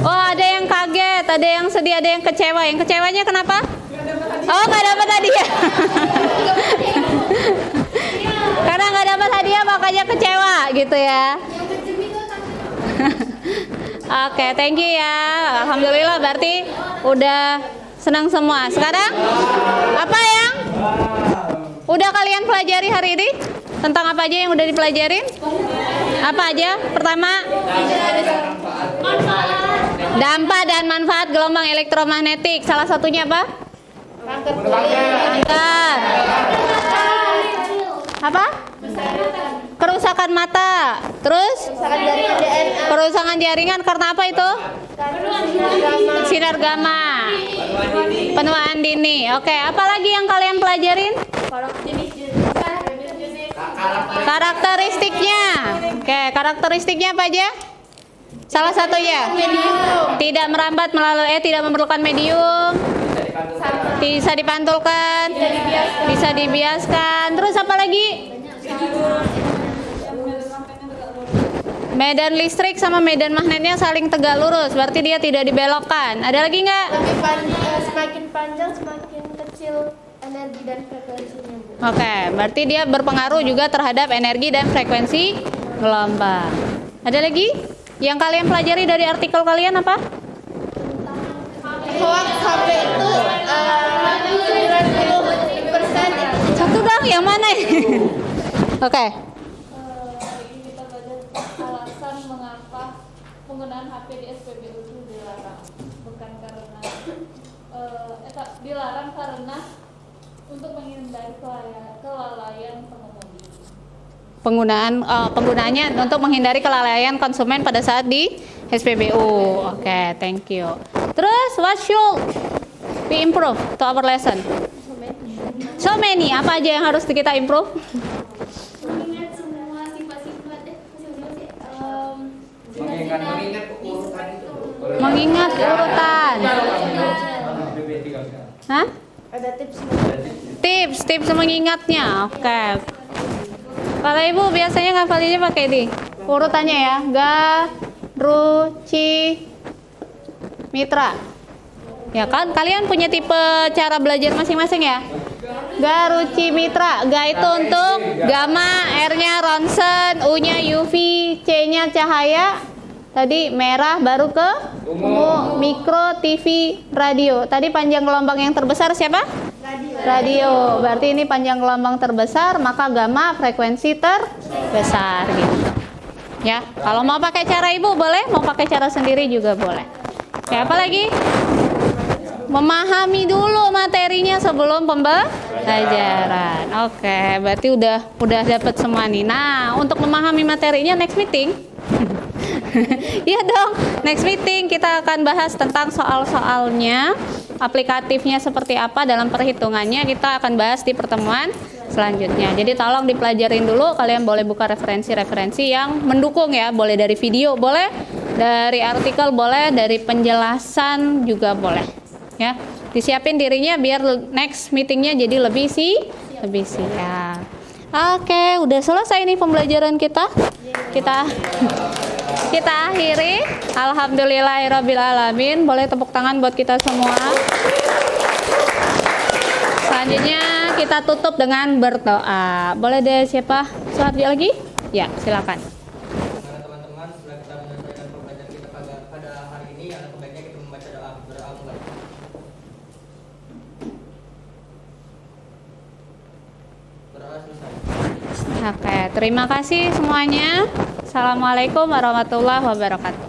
Oh, ada yang kaget, ada yang sedih, ada yang kecewa. Yang kecewanya kenapa? Oh, nggak dapat hadiah. Karena nggak dapat hadiah makanya kecewa gitu ya. Oke, thank you ya. Alhamdulillah berarti udah senang semua. Sekarang apa yang udah kalian pelajari hari ini? Tentang apa aja yang udah dipelajarin? Apa aja? Pertama, dampak dan manfaat gelombang elektromagnetik. Salah satunya apa? Kanker. Apa? Kerusakan mata. Terus? Kerusakan jaringan karena apa itu? Sinar gamma. Penuaan dini. Oke, apalagi yang kalian pelajarin? Karakteristiknya. Oke, karakteristiknya apa aja? Salah satunya tidak merambat melalui tidak memerlukan medium. Bisa dipantulkan, bisa dibiaskan. Terus apa lagi? Medan listrik sama medan magnetnya saling tegak lurus, berarti dia tidak dibelokkan. Ada lagi nggak? Semakin panjang semakin kecil energi dan frekuensinya, Bu. Oke, berarti dia berpengaruh juga terhadap energi dan frekuensi gelombang. Ada lagi? Yang kalian pelajari dari artikel kalian apa? Hoax HP itu yang mana ini? Oke. Ini kita belajar alasan mengapa penggunaan HP di SPBU itu dilarang. Bukan karena dilarang karena untuk menghindari kelalaian pengemudi. Penggunaannya untuk menghindari kelalaian konsumen pada saat di SPBU. Oke, thank you. Terus what should we improve to our lesson? So many. Apa aja yang harus kita improve? Mengingat semua sifat-sifat mengingat urutan itu. Mengingat urutan. Hah? Ada tips Tips mengingatnya. Oke. Kalau Ibu biasanya ngafalinnya pakai di urutannya ya. Ga, Ru, Ci, Mitra. Ya kan? Kalian punya tipe cara belajar masing-masing ya? Ga, Ru, Ci, Mitra. Ga itu untuk gamma, R-nya ronsen, U-nya UV, C-nya cahaya. Tadi merah baru ke ungu, mikro, TV, radio. Tadi panjang gelombang yang terbesar siapa? Radio. Berarti ini panjang gelombang terbesar, maka gamma frekuensi terbesar gitu. Ya, kalau mau pakai cara Ibu boleh, mau pakai cara sendiri juga boleh. Oke, apa lagi? Memahami dulu materinya sebelum pembelajaran. Oke, berarti udah dapat semua nih. Nah, untuk memahami materinya next meeting. Iya dong, next meeting kita akan bahas tentang soal-soalnya, aplikatifnya seperti apa dalam perhitungannya, kita akan bahas di pertemuan selanjutnya. Jadi tolong dipelajarin dulu, kalian boleh buka referensi-referensi yang mendukung ya, boleh dari video, boleh dari artikel, boleh dari penjelasan juga boleh. Ya, disiapin dirinya biar next meetingnya jadi lebih siap. Oke, udah selesai nih pembelajaran kita. Kita akhiri. Alhamdulillahirrabbilalamin. Boleh tepuk tangan buat kita semua. Selanjutnya kita tutup dengan berdoa. Boleh deh siapa? Suhardi lagi? Ya, silakan. Para teman-teman, setelah kita menyelesaikan pembelajaran kita pada hari ini, ada baiknya kita membaca berdoa mulai. Berdoa selesai. Oke, terima kasih semuanya. Assalamualaikum warahmatullahi wabarakatuh.